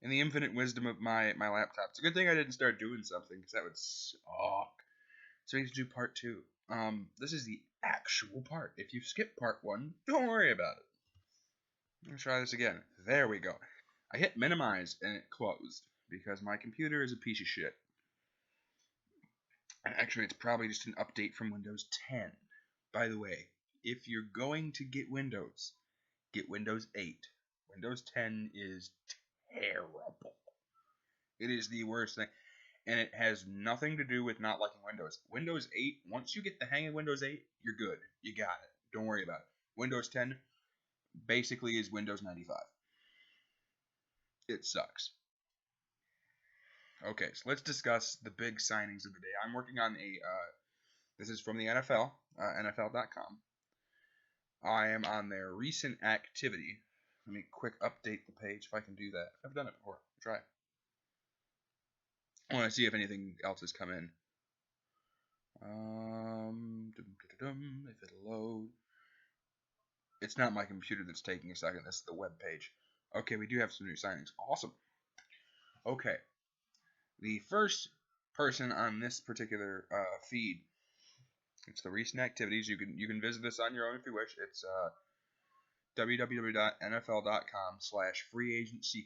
In the infinite wisdom of my laptop. It's a good thing I didn't start doing something, because that would suck. So we have to do part 2. This is the actual part. If you skip part 1, don't worry about it. Let's try this again. There we go. I hit minimize and it closed because my computer is a piece of shit. Actually, it's probably just an update from Windows 10. By the way, if you're going to get Windows 8. Windows 10 is terrible. It is the worst thing. And it has nothing to do with not liking Windows. Windows 8, once you get the hang of Windows 8, you're good. You got it. Don't worry about it. Windows 10 basically is Windows 95. It sucks. Okay, so let's discuss the big signings of the day. I'm working on this is from the NFL, NFL.com. I am on their recent activity. Let me quick update the page if I can do that. I've done it before. Try. I want to see if anything else has come in. If it'll load. It's not my computer that's taking a second. This is the web page. Okay, we do have some new signings. Awesome. Okay. The first person on this particular feed, it's the recent activities. You can visit this on your own if you wish. It's www.nfl.com/free agency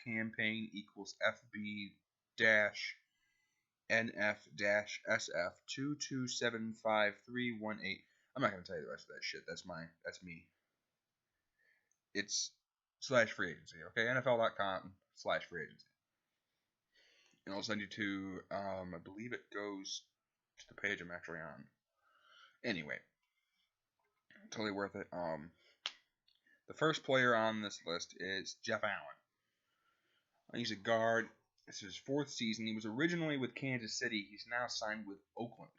!campaign equals FB dash NF dash SF 2275318. I'm not gonna tell you the rest of that shit. That's me. It's /free agency. Okay, NFL.com/free agency. And I'll send you to I believe it goes to the page I'm actually on. Anyway, totally worth it. The first player on this list is Jeff Allen. He's a guard. This is his 4th season. He was originally with Kansas City. He's now signed with Oakland.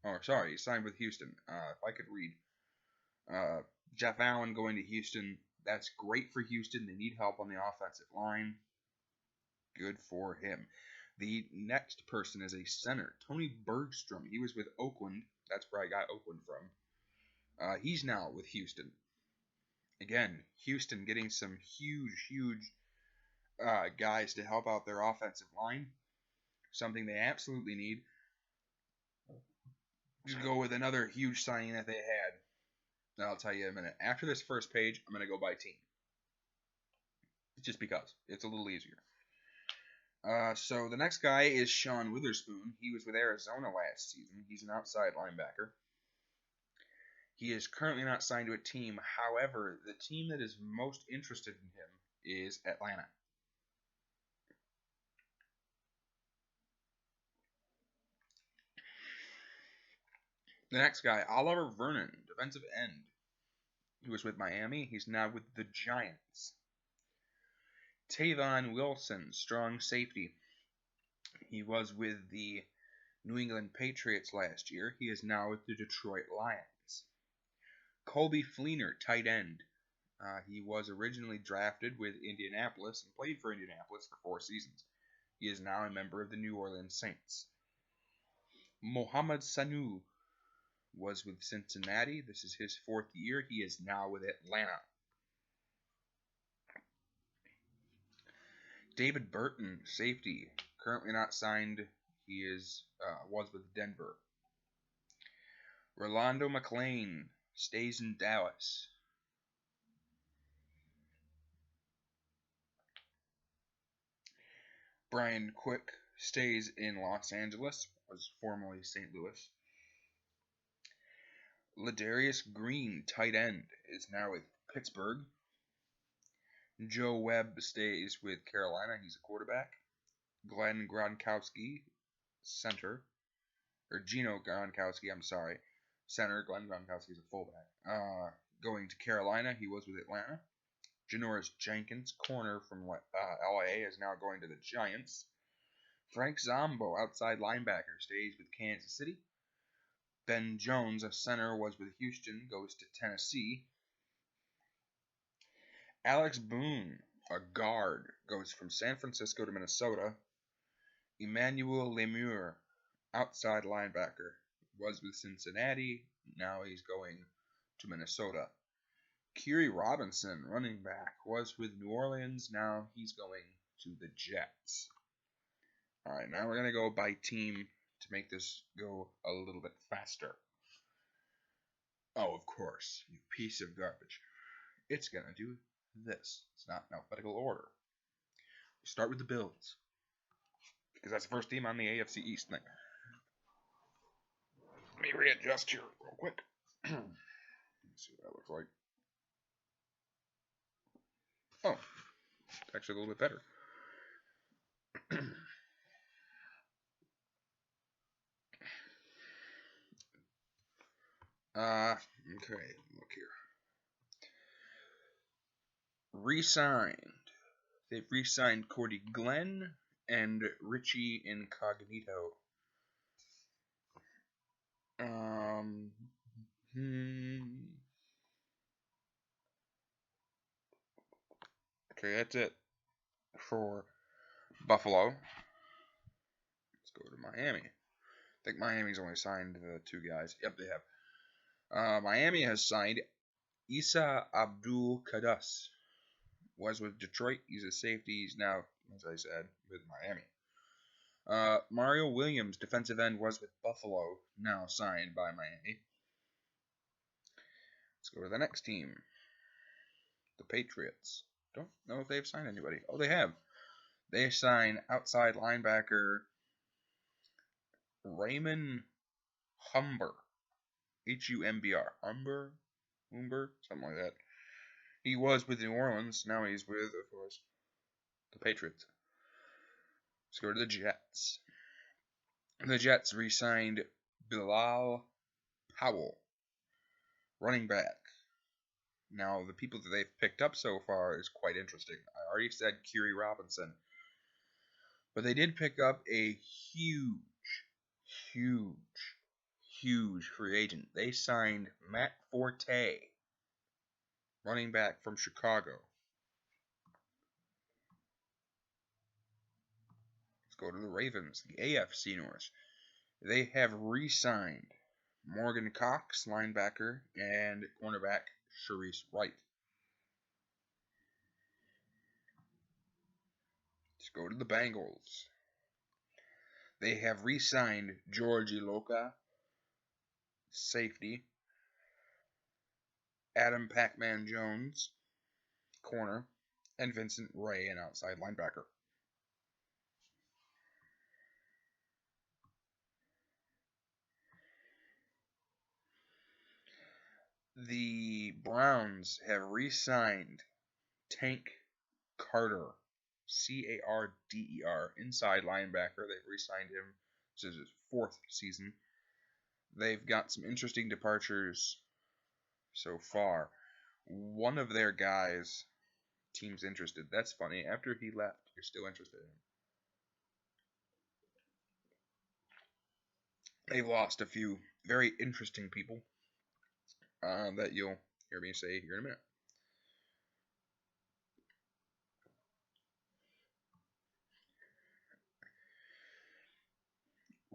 Oh, sorry, he signed with Houston. If I could read. Jeff Allen going to Houston. That's great for Houston. They need help on the offensive line. Good for him. The next person is a center, Tony Bergstrom. He was with Oakland. That's where I got Oakland from. He's now with Houston. Again, Houston getting some huge guys to help out their offensive line. Something they absolutely need. Just go with another huge signing that they had. I'll tell you in a minute. After this first page, I'm going to go by team. Just because. It's a little easier. So the next guy is Sean Witherspoon. He was with Arizona last season. He's an outside linebacker. He is currently not signed to a team. However, the team that is most interested in him is Atlanta. The next guy, Oliver Vernon, defensive end. He was with Miami. He's now with the Giants. Tavon Wilson, strong safety. He was with the New England Patriots last year. He is now with the Detroit Lions. Colby Fleener, tight end. He was originally drafted with Indianapolis and played for Indianapolis for 4 seasons. He is now a member of the New Orleans Saints. Mohamed Sanu was with Cincinnati. This is his 4th year. He is now with Atlanta. David Burton, safety, currently not signed. He was with Denver. Rolando McClain stays in Dallas. Brian Quick stays in Los Angeles, was formerly St. Louis. Ladarius Green, tight end, is now with Pittsburgh. Joe Webb stays with Carolina. He's a quarterback. Glenn Gronkowski, center. Or Gino Gronkowski, I'm sorry. Center. Glenn Gronkowski is a fullback. Going to Carolina. He was with Atlanta. Janoris Jenkins, corner from LA, is now going to the Giants. Frank Zombo, outside linebacker, stays with Kansas City. Ben Jones, a center, was with Houston, goes to Tennessee. Alex Boone, a guard, goes from San Francisco to Minnesota. Emmanuel Lemure, outside linebacker, was with Cincinnati. Now he's going to Minnesota. Kerry Robinson, running back, was with New Orleans. Now he's going to the Jets. All right, now we're going to go by team to make this go a little bit faster. Oh, of course, you piece of garbage. It's going to do this. It's not in alphabetical order. We start with the Bills, because that's the first team on the AFC East thing. Let me readjust here real quick. Let's see what that looks like. Oh, it's actually a little bit better. Okay, look here. Re-signed. They've re-signed Cordy Glenn and Richie Incognito. Okay, that's it for Buffalo. Let's go to Miami. I think Miami's only signed the two guys. Yep, they have. Miami has signed Isa Abdul Kadas. Was with Detroit. He's a safety. He's now, as I said, with Miami. Mario Williams, defensive end, was with Buffalo. Now signed by Miami. Let's go to the next team. The Patriots. Don't know if they've signed anybody. Oh, they have. They signed outside linebacker Raymond Humber. Humbr. Humber? Something like that. He was with New Orleans. Now he's with, of course, the Patriots. Let's go to the Jets. The Jets re-signed Bilal Powell, running back. Now, the people that they've picked up so far is quite interesting. I already said Kerry Robinson. But they did pick up a huge free agent. They signed Matt Forte, running back from Chicago. Let's go to the Ravens, the AFC North. They have re-signed Morgan Cox, linebacker, and cornerback Sharice Wright. Let's go to the Bengals. They have re-signed George Iloka, safety, Adam Pac-Man Jones, corner, and Vincent Ray, an outside linebacker. The Browns have re-signed Tank Carter, Carder, inside linebacker. They've re-signed him. This is his 4th season. They've got some interesting departures so far. One of their guys, team's interested. That's funny. After he left, you're still interested in him. They've lost a few very interesting people that you'll hear me say here in a minute.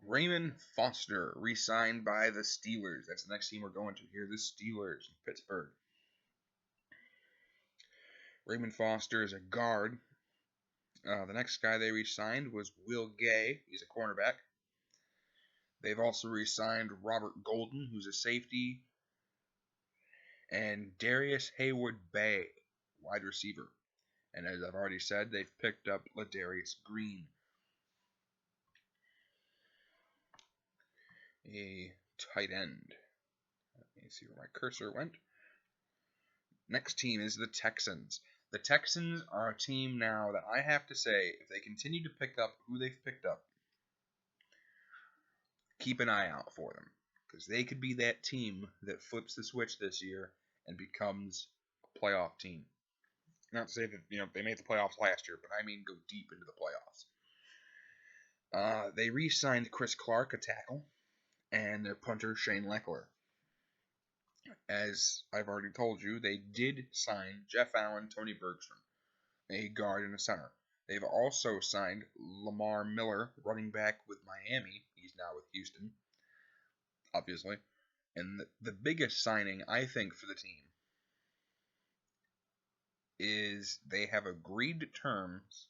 Raymond Foster, re-signed by the Steelers. That's the next team we're going to here. The Steelers in Pittsburgh. Raymond Foster is a guard. The next guy they re-signed was Will Gay. He's a cornerback. They've also re-signed Robert Golden, who's a safety, and Darius Hayward Bay, wide receiver. And as I've already said, they've picked up Ladarius Green, a tight end. Let me see where my cursor went. Next team is the Texans. The Texans are a team now that I have to say, if they continue to pick up who they've picked up, keep an eye out for them. Because they could be that team that flips the switch this year and becomes a playoff team. Not to say that they made the playoffs last year, but I mean go deep into the playoffs. They re-signed Chris Clark, a tackle, and their punter Shane Leckler. As I've already told you, they did sign Jeff Allen, Tony Bergstrom, a guard and a center. They've also signed Lamar Miller, running back with Miami. He's now with Houston, obviously. And the biggest signing, I think, for the team is they have agreed terms.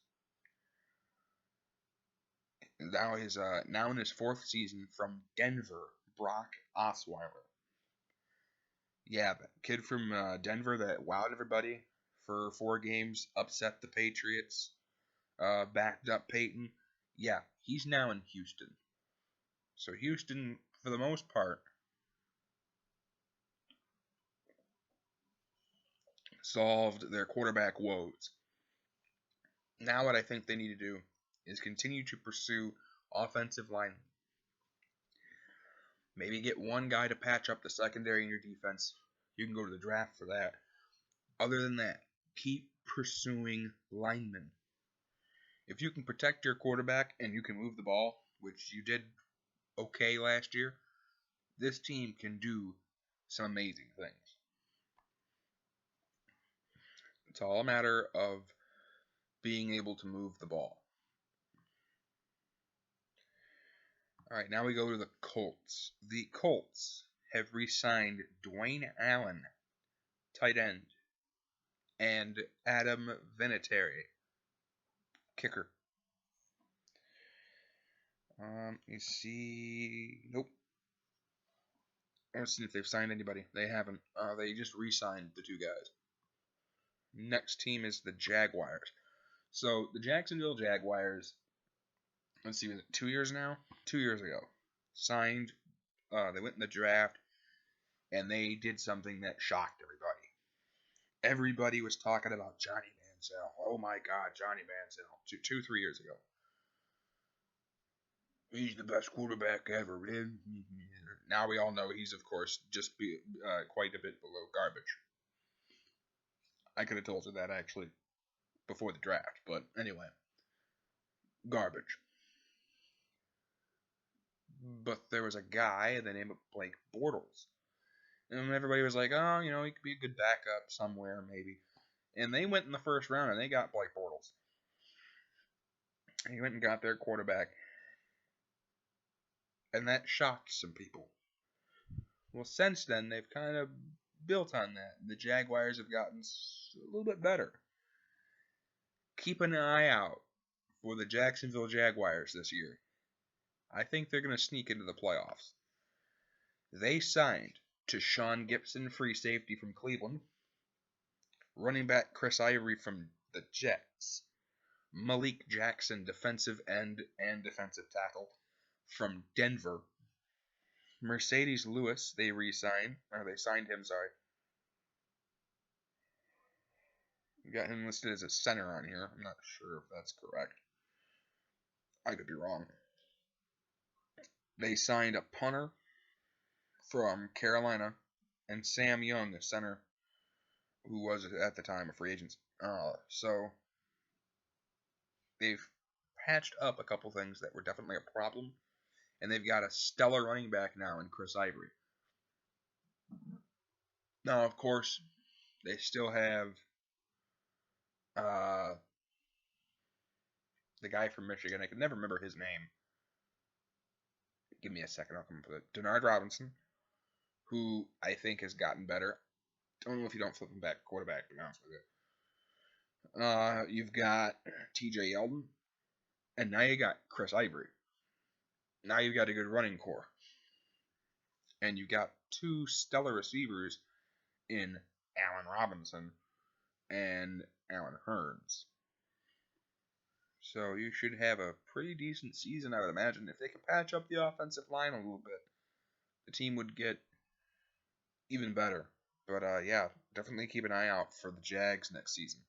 Now in his 4th season from Denver, Brock Osweiler. Yeah, the kid from Denver that wowed everybody for 4 games, upset the Patriots, backed up Peyton. Yeah, he's now in Houston. So Houston, for the most part, solved their quarterback woes. Now what I think they need to do is continue to pursue offensive line. Maybe get one guy to patch up the secondary in your defense. You can go to the draft for that. Other than that, keep pursuing linemen. If you can protect your quarterback and you can move the ball, which you did okay last year, this team can do some amazing things. It's all a matter of being able to move the ball. All right, now we go to the Colts. The Colts have re-signed Dwayne Allen, tight end, and Adam Vinatieri, kicker. You see, nope. I don't see if they've signed anybody. They haven't. They just re-signed the 2 guys. Next team is the Jaguars. So the Jacksonville Jaguars, let's see, was it 2 years now? 2 years ago, signed. They went in the draft, and they did something that shocked everybody. Everybody was talking about Johnny Manziel. Oh my God, Johnny Manziel. 3 years ago. He's the best quarterback ever. Now we all know he's, of course, just quite a bit below garbage. I could have told you that, actually, before the draft. But anyway, garbage. But there was a guy, the name of Blake Bortles. And everybody was like, oh, he could be a good backup somewhere, maybe. And they went in the first round, and they got Blake Bortles. He went and got their quarterback. And that shocked some people. Well, since then, they've kind of built on that. The Jaguars have gotten a little bit better. Keep an eye out for the Jacksonville Jaguars this year. I think they're going to sneak into the playoffs. They signed to Sean Gibson, free safety from Cleveland, running back Chris Ivory from the Jets, Malik Jackson, defensive end and defensive tackle from Denver, Mercedes Lewis, they signed him, sorry. We got him listed as a center on here. I'm not sure if that's correct. I could be wrong. They signed a punter from Carolina and Sam Young, a center who was at the time a free agent. So they've patched up a couple things that were definitely a problem, and they've got a stellar running back now in Chris Ivory. Now, of course, they still have the guy from Michigan. I can never remember his name. Give me a second. I'll come up with it. Denard Robinson, who I think has gotten better. Don't know if you don't flip him back quarterback, to be honest with you. You've got TJ Yeldon, and now you got Chris Ivory. Now you've got a good running core. And you've got 2 stellar receivers in Allen Robinson and Allen Hurns. So you should have a pretty decent season, I would imagine. If they can patch up the offensive line a little bit, the team would get even better. But yeah, definitely keep an eye out for the Jags next season.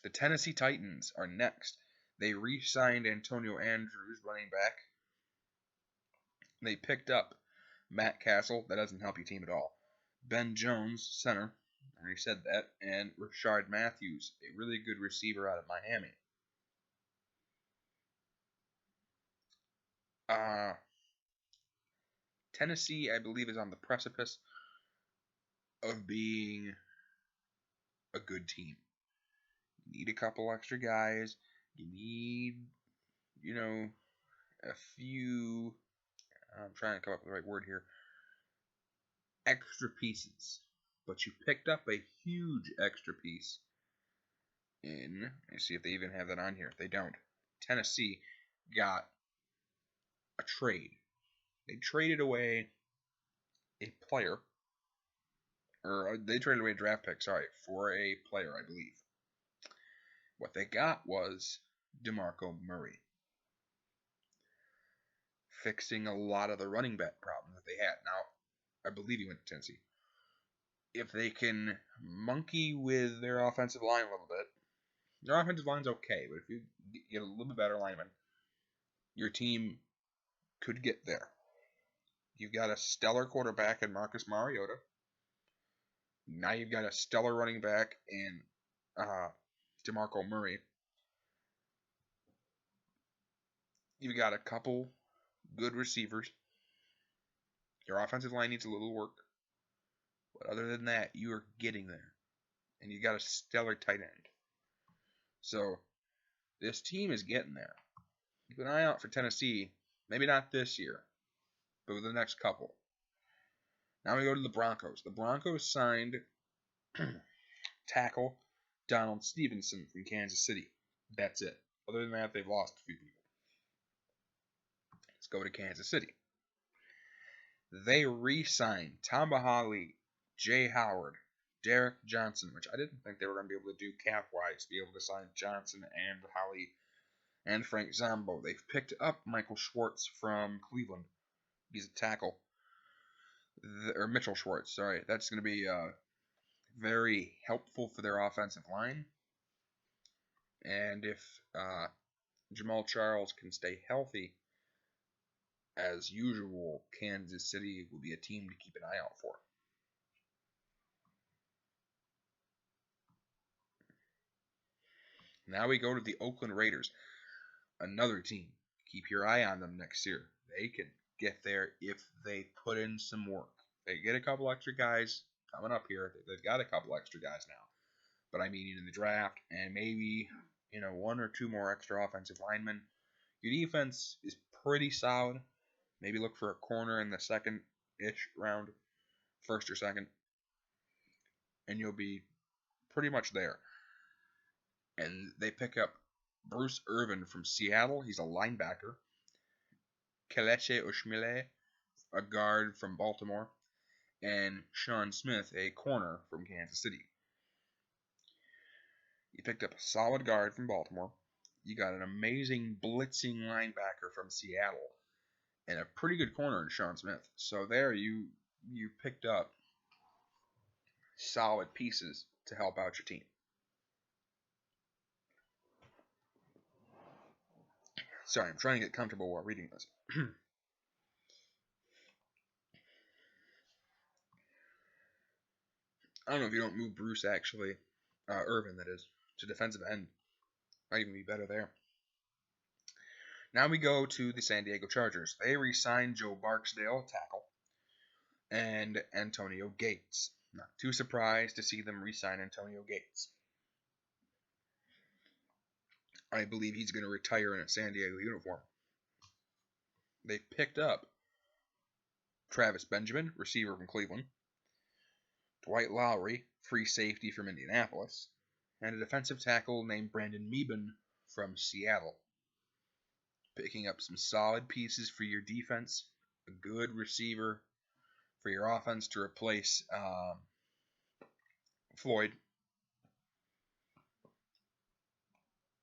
The Tennessee Titans are next. They re-signed Antonio Andrews, running back. They picked up Matt Castle. That doesn't help your team at all. Ben Jones, center. I already said that. And Rashard Matthews, a really good receiver out of Miami. Tennessee, I believe, is on the precipice of being a good team. You need a couple extra guys. You need, a few. I'm trying to come up with the right word here. Extra pieces. but you picked up a huge extra piece in, let me see if they even have that on here. They don't. Tennessee got a trade. They traded away a player, or they traded away a draft pick, sorry, for a player, I believe. What they got was DeMarco Murray, fixing a lot of the running back problems that they had. Now, I believe he went to Tennessee. If they can monkey with their offensive line a little bit, their offensive line's okay, but if you get a little bit better lineman, your team could get there. You've got a stellar quarterback in Marcus Mariota. Now you've got a stellar running back in DeMarco Murray. You've got a couple good receivers. Your offensive line needs a little work. But other than that, you are getting there. And you got a stellar tight end. So, this team is getting there. Keep an eye out for Tennessee. Maybe not this year, but with the next couple. Now we go to the Broncos. The Broncos signed tackle Donald Stevenson from Kansas City. That's it. Other than that, they've lost a few people. Let's go to Kansas City. They re-signed Tamba Hali, Jay Howard, Derek Johnson, which I didn't think they were going to be able to do cap-wise, be able to sign Johnson and Hali and Frank Zombo. They've picked up Michael Schwartz from Cleveland. He's a tackle. Or Mitchell Schwartz, sorry. That's going to be very helpful for their offensive line. And if Jamal Charles can stay healthy, as usual, Kansas City will be a team to keep an eye out for. Now we go to the Oakland Raiders, another team. Keep your eye on them next year. They can get there if they put in some work. They get a couple extra guys coming up here. They've got a couple extra guys now. But I mean in the draft, and maybe one or two more extra offensive linemen. Your defense is pretty solid. Maybe look for a corner in the second-ish round, first or second, and you'll be pretty much there. And they pick up Bruce Irvin from Seattle. He's a linebacker. Kelechi Oshmile, a guard from Baltimore. And Sean Smith, a corner from Kansas City. You picked up a solid guard from Baltimore. You got an amazing blitzing linebacker from Seattle. And a pretty good corner in Sean Smith. So there you picked up solid pieces to help out your team. Sorry, I'm trying to get comfortable while reading this. I don't know if you don't move Bruce, actually. Irvin, that is. To defensive end. Might even be better there. Now we go to the San Diego Chargers. They re-signed Joe Barksdale, tackle, and Antonio Gates. Not too surprised to see them re-sign Antonio Gates. I believe he's going to retire in a San Diego uniform. They picked up Travis Benjamin, receiver from Cleveland, Dwight Lowry, free safety from Indianapolis, and a defensive tackle named Brandon Mebane from Seattle. Picking up some solid pieces for your defense, a good receiver for your offense to replace Floyd.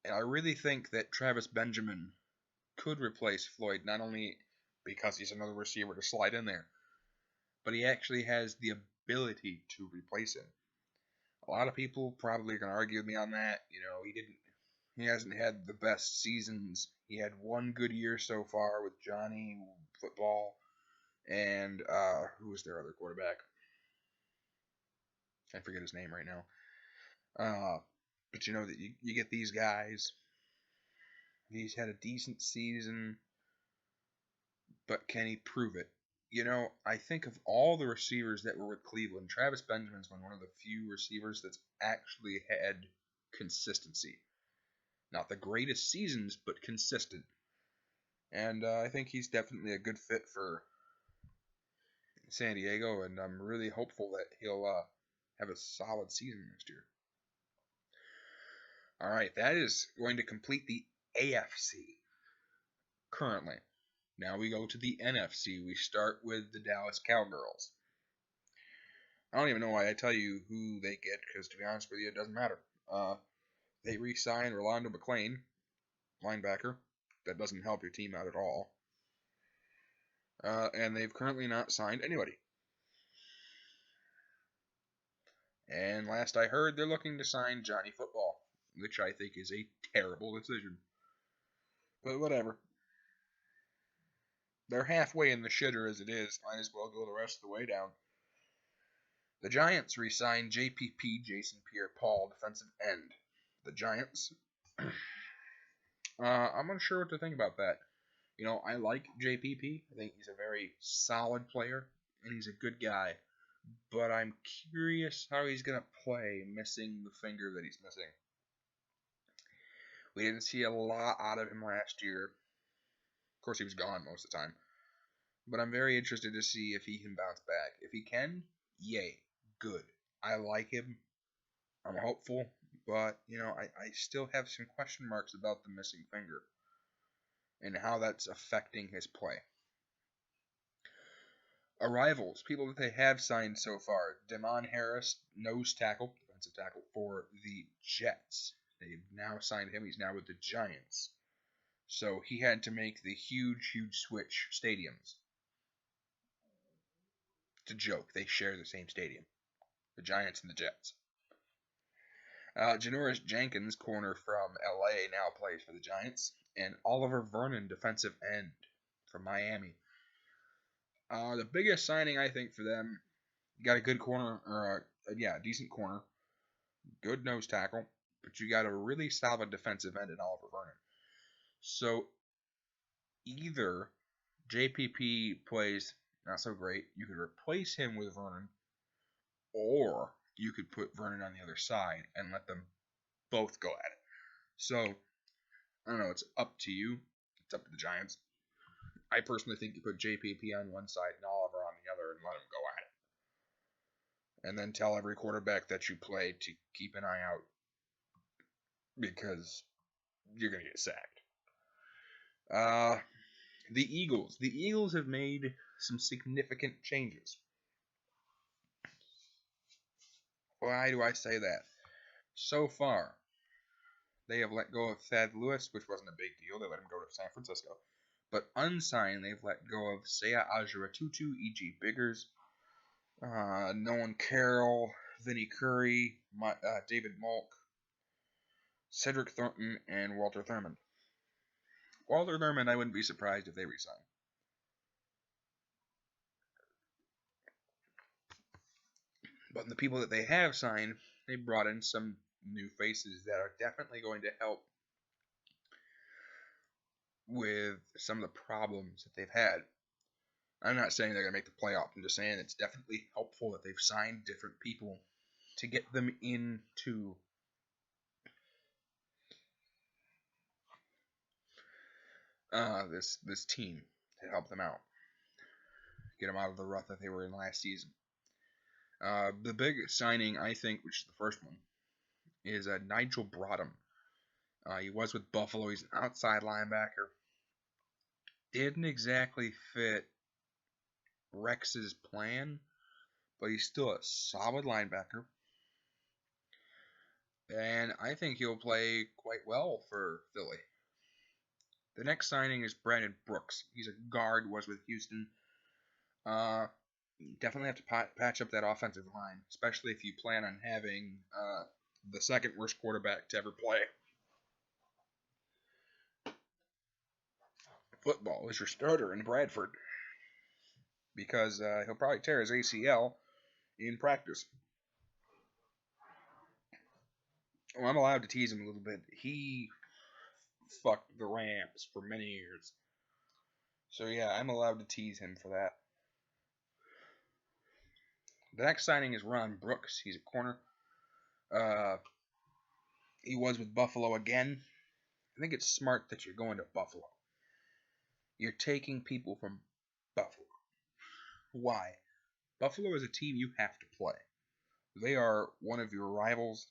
And I really think that Travis Benjamin could replace Floyd, not only because he's another receiver to slide in there, but he actually has the ability to replace him. A lot of people probably are going to argue with me on that. He hasn't had the best seasons. He had one good year so far with Johnny Football and who was their other quarterback? I forget his name right now. But that you get these guys. He's had a decent season, but can he prove it? I think of all the receivers that were with Cleveland, Travis Benjamin's been one of the few receivers that's actually had consistency. Not the greatest seasons, but consistent. And I think he's definitely a good fit for San Diego, and I'm really hopeful that he'll have a solid season next year. All right, that is going to complete the AFC currently. Now we go to the NFC. We start with the Dallas Cowgirls. I don't even know why I tell you who they get, because to be honest with you, it doesn't matter. They re-signed Rolando McClain, linebacker. That doesn't help your team out at all. And they've currently not signed anybody. And last I heard, they're looking to sign Johnny Football, which I think is a terrible decision. But whatever. They're halfway in the shitter as it is. Might as well go the rest of the way down. The Giants re-signed JPP, Jason Pierre-Paul, defensive end. The Giants. I'm not sure what to think about that. You know, I like JPP. I think he's a very solid player, and he's a good guy. But I'm curious how he's going to play missing the finger that he's missing. We didn't see a lot out of him last year. Of course, he was gone most of the time. But I'm very interested to see if he can bounce back. If he can, yay, good. I like him. I'm hopeful. But, you know, I still have some question marks about the missing finger and how that's affecting his play. Arrivals, people that they have signed so far. Damon Harris, nose tackle, defensive tackle for the Jets. They've now signed him. He's now with the Giants. So he had to make the huge switch stadiums. It's a joke. They share the same stadium. The Giants and the Jets. Janoris Jenkins, corner from LA, now plays for the Giants. And Oliver Vernon, defensive end from Miami. The biggest signing, I think, for them, you got a good corner, or a decent corner, good nose tackle, but you got a really solid defensive end in Oliver Vernon. So either JPP plays not so great, you could replace him with Vernon, or you could put Vernon on the other side and let them both go at it. So, I don't know, it's up to you. It's up to the Giants. I personally think you put JPP on one side and Oliver on the other and let him go at it. And then tell every quarterback that you play to keep an eye out, because you're going to get sacked. The Eagles. The Eagles have made some significant changes. Why do I say that? So far, they have let go of Thad Lewis, which wasn't a big deal. They let him go to San Francisco. But unsigned, they've let go of Saya Ajuratutu, E.G. Biggers, Nolan Carroll, Vinnie Curry, David Malk, Cedric Thornton, and Walter Thurmond. Walter Thurmond, I wouldn't be surprised if they resign. But the people that they have signed, they brought in some new faces that are definitely going to help with some of the problems that they've had. I'm not saying they're going to make the playoff. I'm just saying it's definitely helpful that they've signed different people to get them into this team to help them out, get them out of the rut that they were in last season. The big signing, I think, which is the first one, is Nigel Brodham. He was with Buffalo. He's an outside linebacker. Didn't exactly fit Rex's plan, but he's still a solid linebacker. And I think he'll play quite well for Philly. The next signing is Brandon Brooks. He's a guard, was with Houston. Definitely have to patch up that offensive line, especially if you plan on having the second worst quarterback to ever play football is your starter in Bradford, because he'll probably tear his ACL in practice. Well, I'm allowed to tease him a little bit. He fucked the Rams for many years. So yeah, I'm allowed to tease him for that. The next signing is Ron Brooks. He's a corner. He was with Buffalo again. I think it's smart that you're going to Buffalo. You're taking people from Buffalo. Why? Buffalo is a team you have to play. They are one of your rivals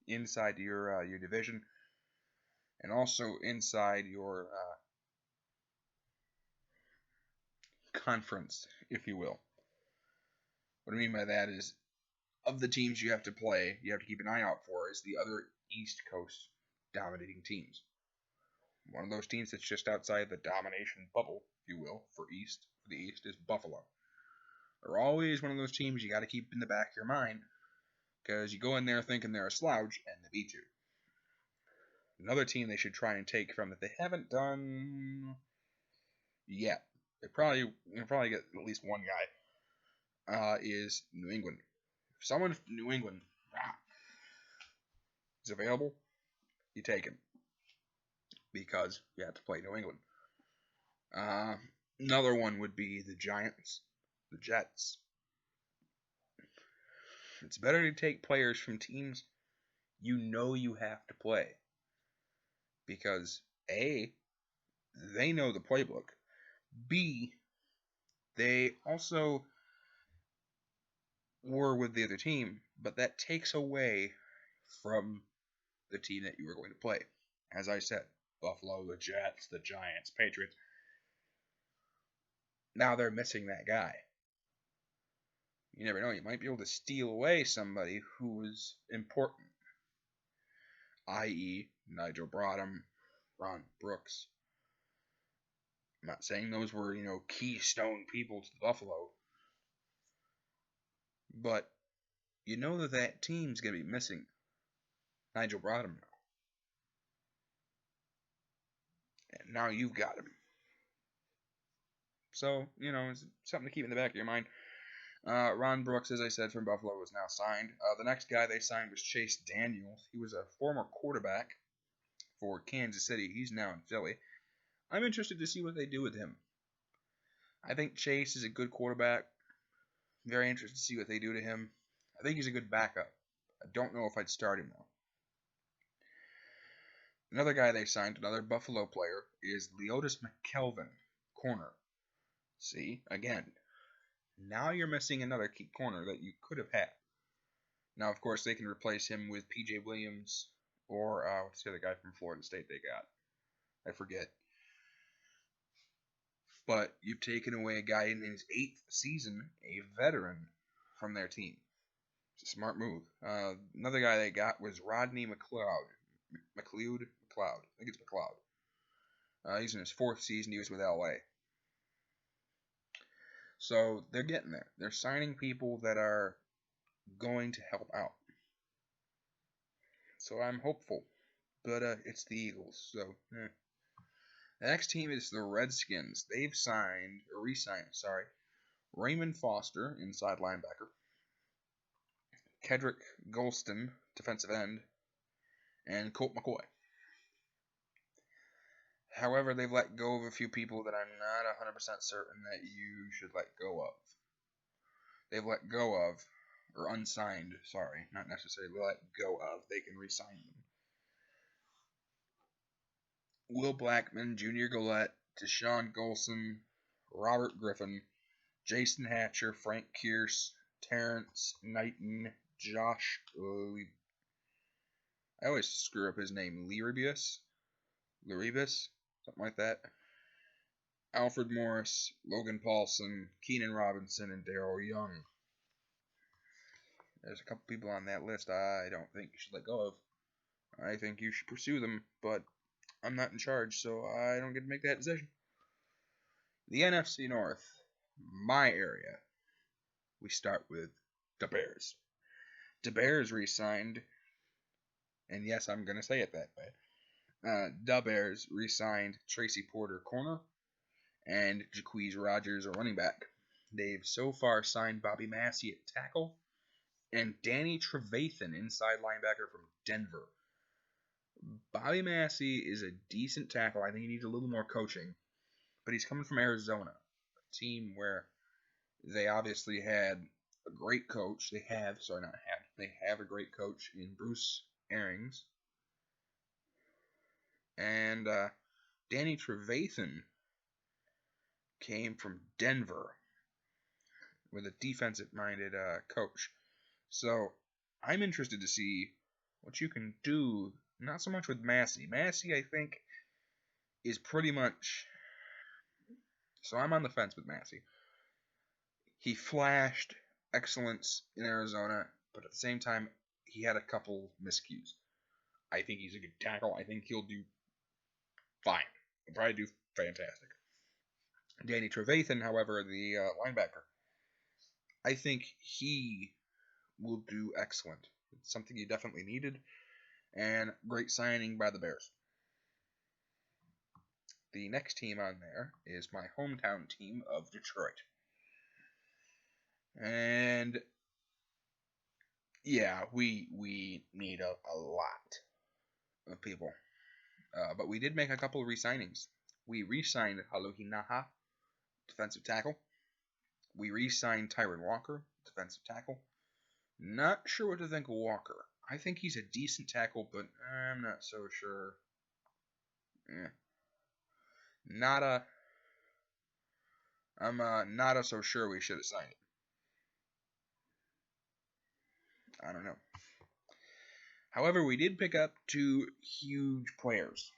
inside your division, and also inside your conference, if you will. What I mean by that is, of the teams you have to play, you have to keep an eye out for is the other East Coast dominating teams. One of those teams that's just outside the domination bubble, if you will, for the East is Buffalo. They're always one of those teams you got to keep in the back of your mind, because you go in there thinking they're a slouch and they beat you. Another team they should try and take from that they haven't done yet. They'll probably get at least one guy. Is New England. If someone from New England is available, you take him, because you have to play New England. Another one would be the Giants, the Jets. It's better to take players from teams you know you have to play, because A, they know the playbook. B, they also were with the other team, but that takes away from the team that you were going to play. As I said, Buffalo, the Jets, the Giants, Patriots. Now they're missing that guy. You never know, you might be able to steal away somebody who was important, i.e. Nigel Brodham, Ron Brooks. I'm not saying those were, keystone people to the Buffalo, but you know that team's going to be missing Nigel Brodham now. And now you've got him. So, it's something to keep in the back of your mind. Ron Brooks, as I said, from Buffalo, was now signed. The next guy they signed was Chase Daniels. He was a former quarterback for Kansas City. He's now in Philly. I'm interested to see what they do with him. I think Chase is a good quarterback. Very interested to see what they do to him. I think he's a good backup. I don't know if I'd start him, though. Another guy they signed, another Buffalo player, is Leotis McKelvin, corner. See, again, now you're missing another key corner that you could have had. Now, of course, they can replace him with P.J. Williams or, what's the other guy from Florida State they got? I forget. But you've taken away a guy in his 8th season, a veteran, from their team. It's a smart move. Another guy they got was Rodney McLeod. McLeod? McLeod. I think it's McLeod. He's in his 4th season. He was with LA. So they're getting there. They're signing people that are going to help out. So I'm hopeful. But it's the Eagles. So, The next team is the Redskins. They've re-signed, Raymond Foster, inside linebacker. Kedrick Golston, defensive end. And Colt McCoy. However, they've let go of a few people that I'm not 100% certain that you should let go of. They've let go of, or unsigned, not necessarily let go of. They can re-sign them. Will Blackman, Junior Gillette, Deshaun Golson, Robert Griffin, Jason Hatcher, Frank Kearse, Terrence Knighton, Josh I always screw up his name, Luribius, something like that. Alfred Morris, Logan Paulson, Keenan Robinson, and Darrell Young. There's a couple people on that list I don't think you should let go of. I think you should pursue them, but I'm not in charge, so I don't get to make that decision. The NFC North, my area, we start with the Bears. The Bears re-signed, and yes, I'm going to say it that way. The Bears re-signed Tracy Porter, corner, and Jaquez Rogers, a running back. They've so far signed Bobby Massey at tackle, and Danny Trevathan, inside linebacker from Denver. Bobby Massey is a decent tackle. I think he needs a little more coaching, but he's coming from Arizona, a team where they obviously had a great coach. They have a great coach in Bruce Arians. And Danny Trevathan came from Denver with a defensive-minded coach. So I'm interested to see what you can do. Not so much with Massey. Massey, I think, is pretty much. So I'm on the fence with Massey. He flashed excellence in Arizona, but at the same time, he had a couple miscues. I think he's a good tackle. I think he'll do fine. He'll probably do fantastic. Danny Trevathan, however, the linebacker, I think he will do excellent. It's something you definitely needed, and great signing by the Bears. The next team on there is my hometown team of Detroit. And yeah, we need a lot of people. But we did make a couple of re-signings. We re-signed Haluhi Naha, defensive tackle. We re-signed Tyron Walker, defensive tackle. Not sure what to think of Walker. I think he's a decent tackle, but I'm not so sure. Not a. I'm not a so sure we should have signed it. I don't know. However, we did pick up two huge players.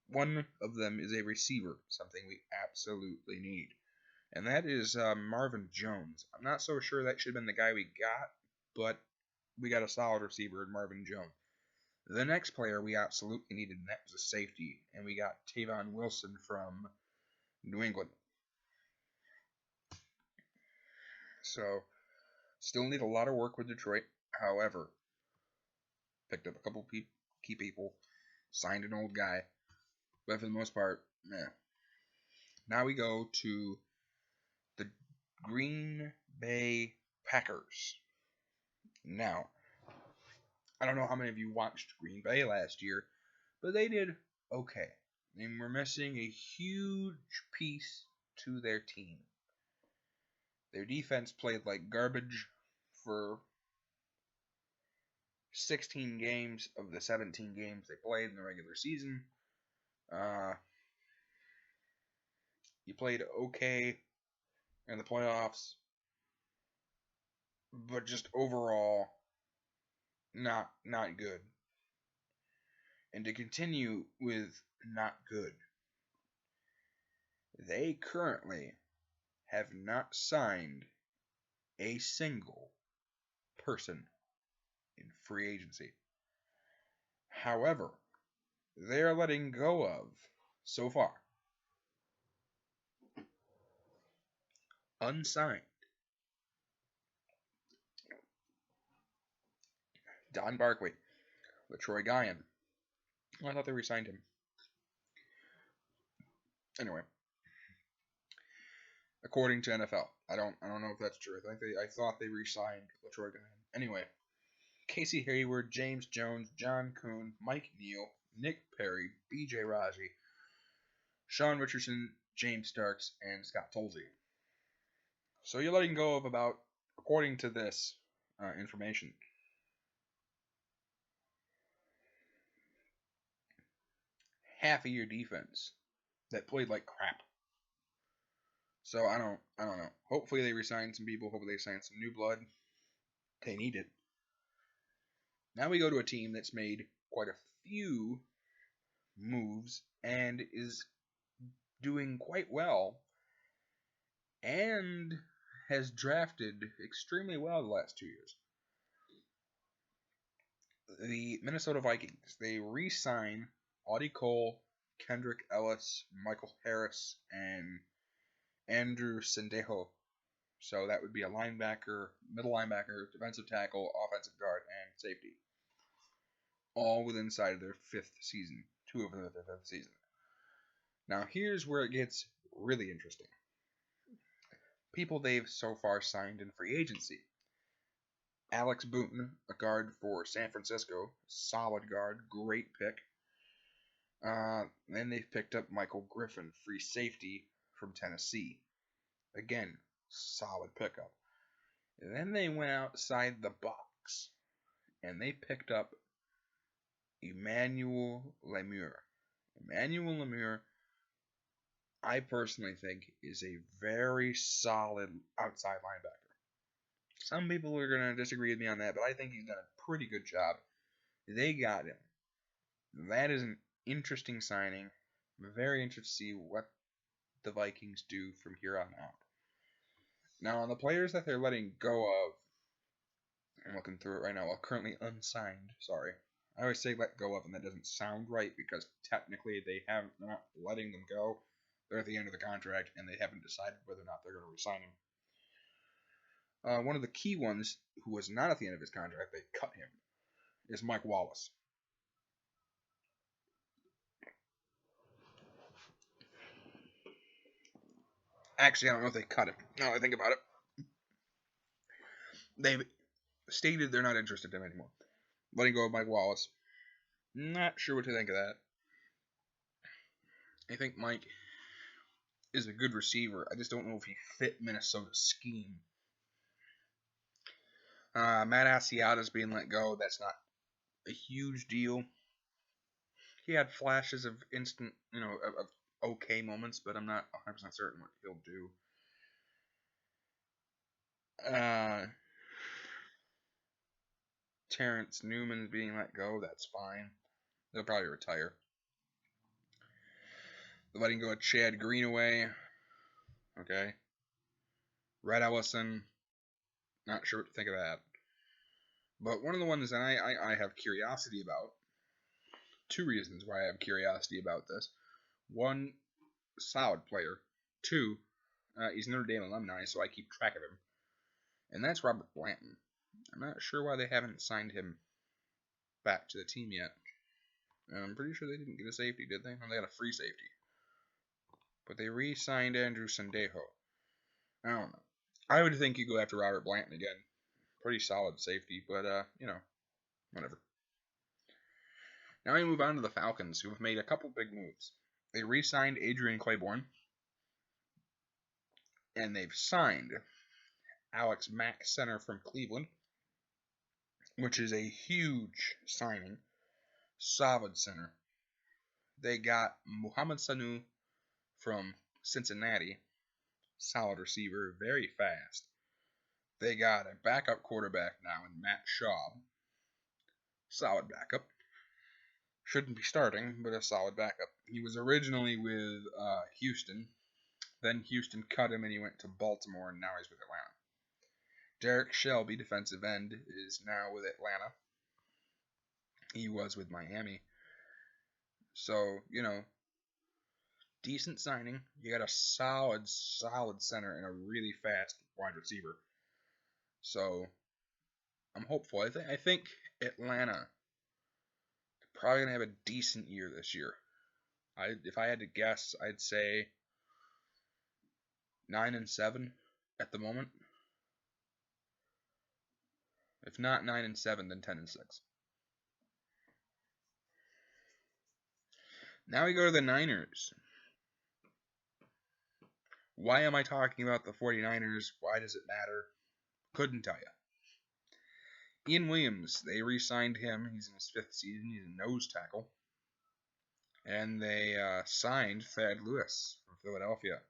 One of them is a receiver, something we absolutely need. And that is Marvin Jones. I'm not so sure that should have been the guy we got, but we got a solid receiver in Marvin Jones. The next player we absolutely needed, and that was a safety, and we got Tavon Wilson from New England. So, still need a lot of work with Detroit. However, picked up a couple key people, signed an old guy, but for the most part, meh. Now we go to the Green Bay Packers. Now, I don't know how many of you watched Green Bay last year, but they did okay. They were missing a huge piece to their team. Their defense played like garbage for 16 games of the 17 games they played in the regular season. You played okay in the playoffs, but just overall not good. And to continue with not good, they currently have not signed a single person in free agency. However, they are letting go of, so far, unsigned, Don Barkley, LaTroy Guion. I thought they re-signed him. Anyway, according to NFL, I don't know if that's true. I thought they re-signed LaTroy Guion. Anyway, Casey Hayward, James Jones, John Kuhn, Mike Neal, Nick Perry, B.J. Raji, Sean Richardson, James Starks, and Scott Tolzien. So you're letting go of about, according to this information, half of your defense that played like crap. So I don't know. Hopefully they resign some people. Hopefully they sign some new blood. They need it. Now we go to a team that's made quite a few moves and is doing quite well and has drafted extremely well the last 2 years. The Minnesota Vikings, they re-sign Audie Cole, Kendrick Ellis, Michael Harris, and Andrew Sendejo. So that would be a linebacker, middle linebacker, defensive tackle, offensive guard, and safety. All within inside of their fifth season. 2 of them at their fifth season. Now here's where it gets really interesting. People they've so far signed in free agency. Alex Boone, a guard for San Francisco, solid guard, great pick. Then they've picked up Michael Griffin, free safety from Tennessee. Again, solid pickup. And then they went outside the box and they picked up Emmanuel Lemire. Emmanuel Lemire, I personally think, is a very solid outside linebacker. Some people are going to disagree with me on that, but I think he's done a pretty good job. They got him. That is an interesting signing. I'm very interested to see what the Vikings do from here on out. Now, on the players that they're letting go of, I'm looking through it right now, currently unsigned, sorry. I always say let go of, and that doesn't sound right because technically they're not letting them go. They're at the end of the contract, and they haven't decided whether or not they're going to resign him. One of the key ones, who was not at the end of his contract, they cut him, is Mike Wallace. Actually, I don't know if they cut him. Now I think about it. They've stated they're not interested in him anymore. Letting go of Mike Wallace. Not sure what to think of that. I think Mike is a good receiver. I just don't know if he fit Minnesota's scheme. Matt Asiata's being let go. That's not a huge deal. He had flashes of instant, of okay moments, but I'm not 100% certain what he'll do. Terrence Newman's being let go. That's fine. They'll probably retire. They're letting go of Chad Greenaway. Okay. Red Ellison. Not sure what to think of that. But one of the ones that I have curiosity about, two reasons why I have curiosity about this. One, solid player. Two, he's Notre Dame alumni, so I keep track of him. And that's Robert Blanton. I'm not sure why they haven't signed him back to the team yet. I'm pretty sure they didn't get a safety, did they? Or they got a free safety. But they re-signed Andrew Sendejo. I don't know. I would think you go after Robert Blanton again. Pretty solid safety, but, whatever. Now we move on to the Falcons, who have made a couple big moves. They re-signed Adrian Claiborne, and they've signed Alex Mack, center from Cleveland, which is a huge signing. Solid center. They got Muhammad Sanu from Cincinnati. Solid receiver, very fast. They got a backup quarterback now in Matt Schaub. Solid backup. Shouldn't be starting, but a solid backup. He was originally with Houston. Then Houston cut him and he went to Baltimore, and now he's with Atlanta. Derek Shelby, defensive end, is now with Atlanta. He was with Miami. So, decent signing. You got a solid center and a really fast wide receiver. So, I'm hopeful. I think Atlanta probably gonna have a decent year this year. If I had to guess, I'd say 9-7 at the moment. If not 9-7, then 10-6. Now we go to the Niners. Why am I talking about the 49ers? Why does it matter? Couldn't tell you. Ian Williams, they re-signed him. He's in his 5th season. He's a nose tackle. And they signed Thad Lewis from Philadelphia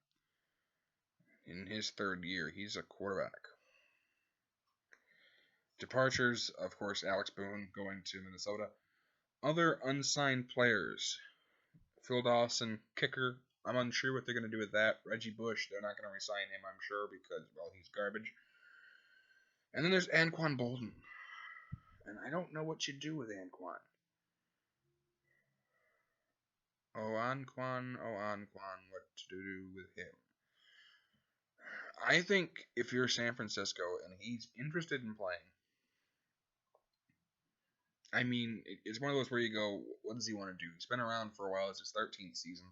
in his 3rd year. He's a quarterback. Departures, of course, Alex Boone going to Minnesota. Other unsigned players. Phil Dawson, kicker. I'm unsure what they're going to do with that. Reggie Bush, they're not going to re-sign him, I'm sure, because, well, he's garbage. And then there's Anquan Bolden. And I don't know what you do with Anquan. Anquan, what to do with him? I think if you're San Francisco and he's interested in playing, I mean, it's one of those where you go, what does he want to do? He's been around for a while. It's his 13th season.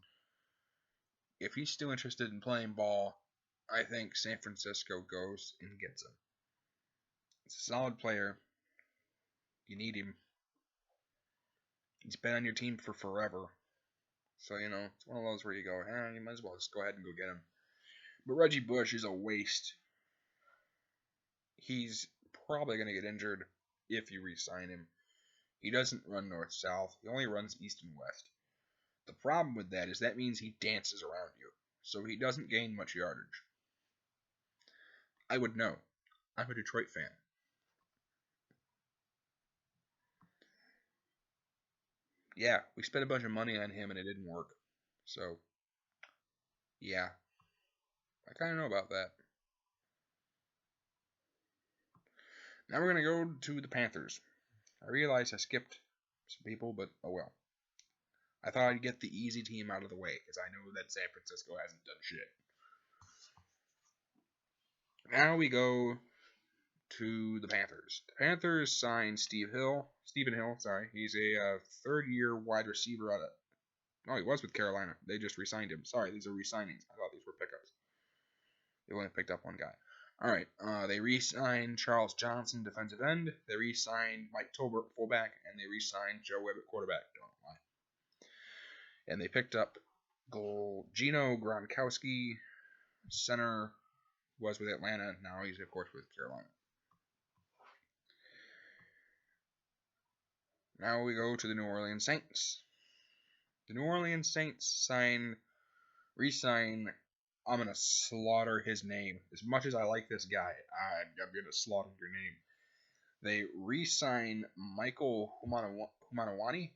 If he's still interested in playing ball, I think San Francisco goes and gets him. It's a solid player. You need him. He's been on your team for forever. So, it's one of those where you go, you might as well just go ahead and go get him. But Reggie Bush is a waste. He's probably going to get injured if you re-sign him. He doesn't run north-south. He only runs east and west. The problem with that is that means he dances around you. So he doesn't gain much yardage. I would know. I'm a Detroit fan. Yeah, we spent a bunch of money on him and it didn't work. So, yeah, I kind of know about that. Now we're going to go to the Panthers. I realize I skipped some people, but oh well. I thought I'd get the easy team out of the way because I know that San Francisco hasn't done shit. Now we go to the Panthers. The Panthers signed Stephen Hill. He's a third-year wide receiver out of. Oh, he was with Carolina. They just re-signed him. Sorry, these are re-signings. I thought these were pickups. They only picked up one guy. All right. They re-signed Charles Johnson, defensive end. They re-signed Mike Tolbert, fullback, and they re-signed Joe Webb at quarterback. Don't know why. And they picked up Gino Gronkowski, center, was with Atlanta. Now he's, of course, with Carolina. Now we go to the New Orleans Saints. The New Orleans Saints re-sign. I'm going to slaughter his name. As much as I like this guy, I'm going to slaughter your name. They re-sign Michael Humanawani.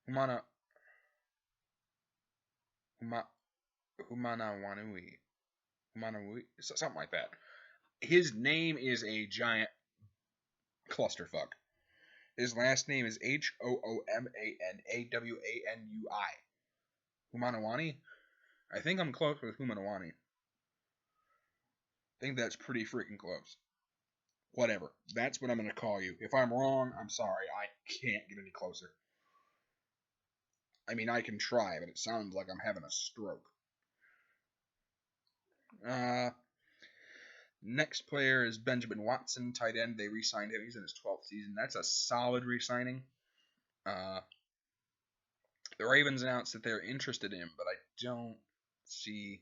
Humanawanui. Something like that. His name is a giant clusterfuck. His last name is Hoomanawanui. Humanawani? I think I'm close with Humanawani. I think that's pretty freaking close. Whatever. That's what I'm going to call you. If I'm wrong, I'm sorry. I can't get any closer. I mean, I can try, but it sounds like I'm having a stroke. Next player is Benjamin Watson, tight end. They re-signed him. He's in his 12th season. That's a solid re-signing. The Ravens announced that they're interested in him, but I don't see.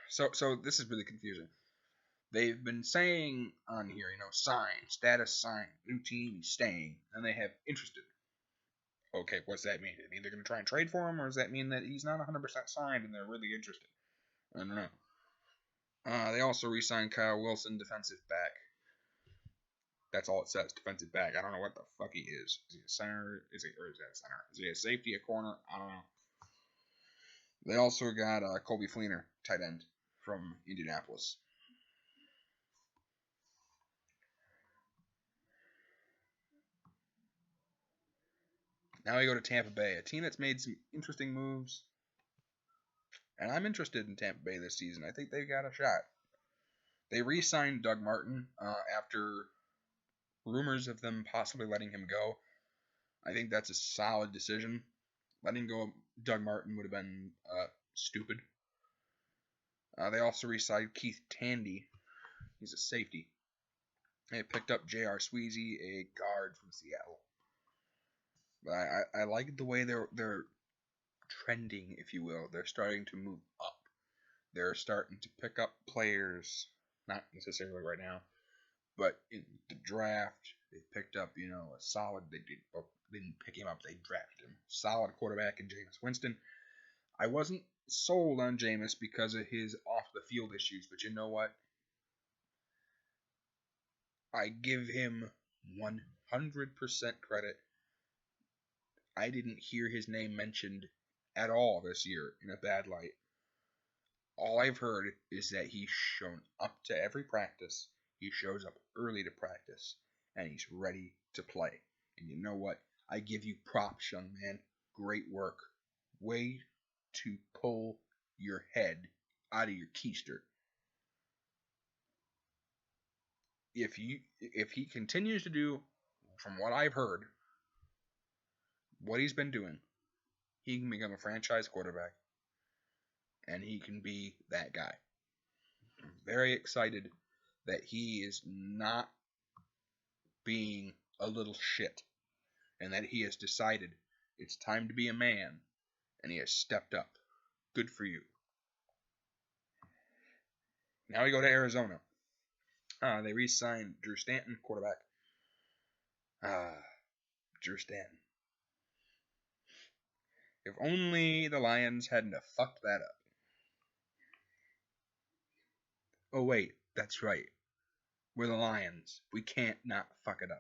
So this is really confusing. They've been saying on here, sign, status sign, new team, he's staying, and they have interested. Okay, what's that mean? Are they either going to try and trade for him, or does that mean that he's not 100% signed and they're really interested? I don't know. They also re-signed Kyle Wilson, defensive back. That's all it says, defensive back. I don't know what the fuck he is. Is he a center? Is he a center? Is he a safety, a corner? I don't know. They also got Colby Fleener, tight end from Indianapolis. Now we go to Tampa Bay, a team that's made some interesting moves. And I'm interested in Tampa Bay this season. I think they've got a shot. They re-signed Doug Martin after rumors of them possibly letting him go. I think that's a solid decision. Letting go of Doug Martin would have been stupid. They also re-signed Keith Tandy. He's a safety. They picked up J.R. Sweezy, a guard from Seattle. But I like the way they're trending, if you will. They're starting to move up. They're starting to pick up players, not necessarily right now, but in the draft, they picked up, a solid. They didn't pick him up. They drafted him. Solid quarterback in Jameis Winston. I wasn't sold on Jameis because of his off the field issues, but you know what? I give him 100% credit. I didn't hear his name mentioned at all this year in a bad light. All I've heard is that he's shown up to every practice. He shows up early to practice, and he's ready to play. And you know what? I give you props, young man. Great work. Way to pull your head out of your keister. If he continues to do, from what I've heard, what he's been doing, he can become a franchise quarterback, and he can be that guy. I'm very excited that he is not being a little shit, and that he has decided it's time to be a man, and he has stepped up. Good for you. Now we go to Arizona. They re-signed Drew Stanton, quarterback. Drew Stanton. If only the Lions hadn't have fucked that up. Oh, wait, that's right. We're the Lions. We can't not fuck it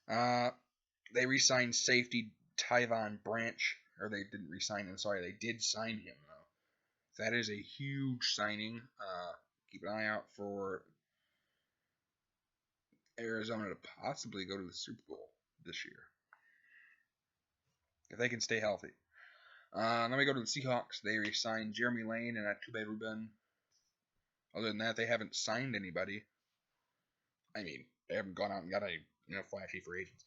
up. They re-signed safety Tyvon Branch. Or they didn't re-sign him, sorry. They did sign him, though. That is a huge signing. Keep an eye out for Arizona to possibly go to the Super Bowl this year. If they can stay healthy. Then we go to the Seahawks. They re-signed Jeremy Lane and Atube Ruben. Other than that, they haven't signed anybody. I mean, they haven't gone out and got a flashy free agents.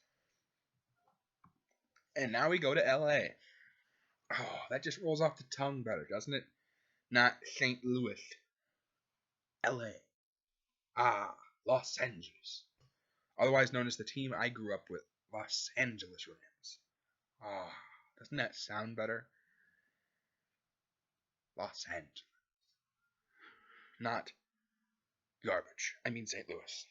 And now we go to LA. Oh, that just rolls off the tongue better, doesn't it? Not St. Louis. LA. Los Angeles. Otherwise known as the team I grew up with, Los Angeles Rams. Doesn't that sound better? Los Angeles. Not garbage. I mean St. Louis.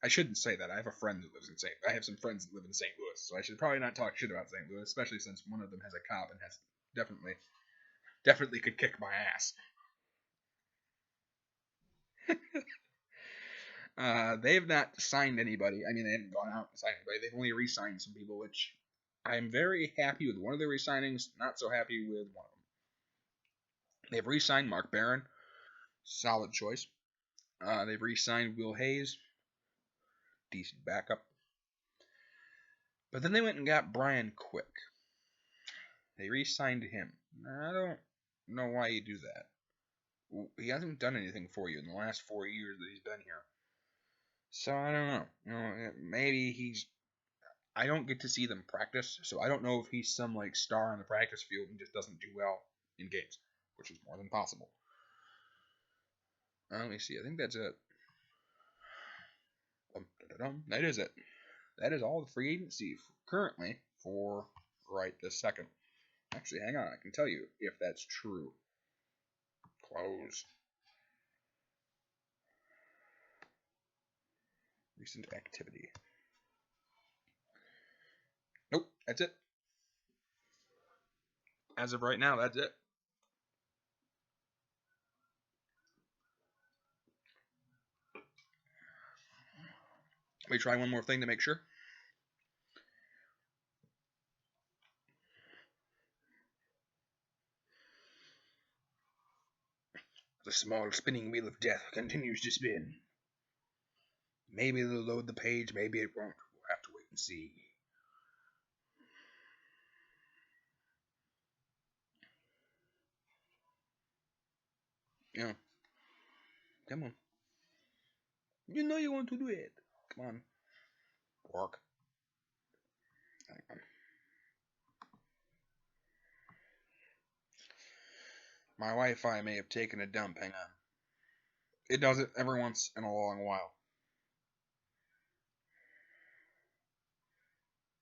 I shouldn't say that. I have a friend that lives in I have some friends that live in St. Louis, so I should probably not talk shit about St. Louis, especially since one of them has a cop and has definitely could kick my ass. They have not signed anybody. I mean, they haven't gone out and signed anybody. They've only re-signed some people, which I'm very happy with one of their re-signings, not so happy with one of them. They've re-signed Mark Barron. Solid choice. They've re-signed Will Hayes. Decent backup. But then they went and got Brian Quick. They re-signed him. I don't know why you do that. He hasn't done anything for you in the last 4 years that he's been here. So I don't know. Maybe I don't get to see them practice, so I don't know if he's some star on the practice field and just doesn't do well in games, which is more than possible. Let me see. I think that's it. That is it. That is all the free agency currently for right this second. Actually, hang on. I can tell you if that's true. Close. Recent activity. Nope, that's it. As of right now, that's it. Let me try one more thing to make sure. The small spinning wheel of death continues to spin. Maybe it'll load the page, maybe it won't. We'll have to wait and see. Yeah. Come on. You know you want to do it. Come on. Work. Hang on. My Wi-Fi may have taken a dump. Hang on. It does it every once in a long while.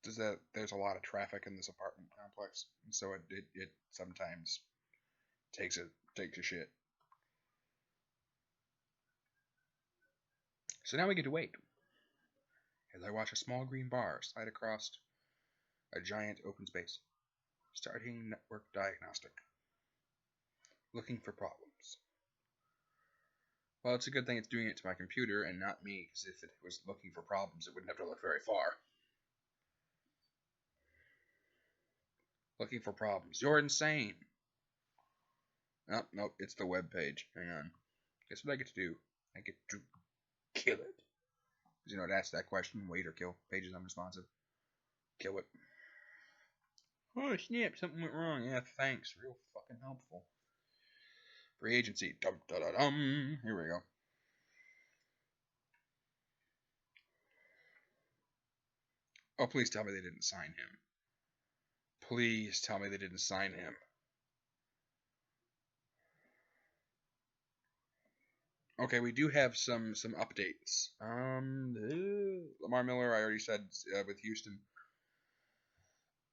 Does that? There's a lot of traffic in this apartment complex, and so it sometimes takes a shit. So now we get to wait as I watch a small green bar slide across a giant open space. Starting network diagnostic. Looking for problems. Well, it's a good thing it's doing it to my computer and not me, because if it was looking for problems, it wouldn't have to look very far. Looking for problems. You're insane. Oh, nope, it's the web page. Hang on. Guess what I get to do? I get to kill it. Because, it asks that question, wait or kill. Page is unresponsive. Kill it. Oh, snap, something went wrong. Yeah, thanks. Real fucking helpful. Free agency. Dum-da-da-dum. Here we go. Oh, please tell me they didn't sign him. Please tell me they didn't sign him. Okay, we do have some updates. Lamar Miller, I already said with Houston.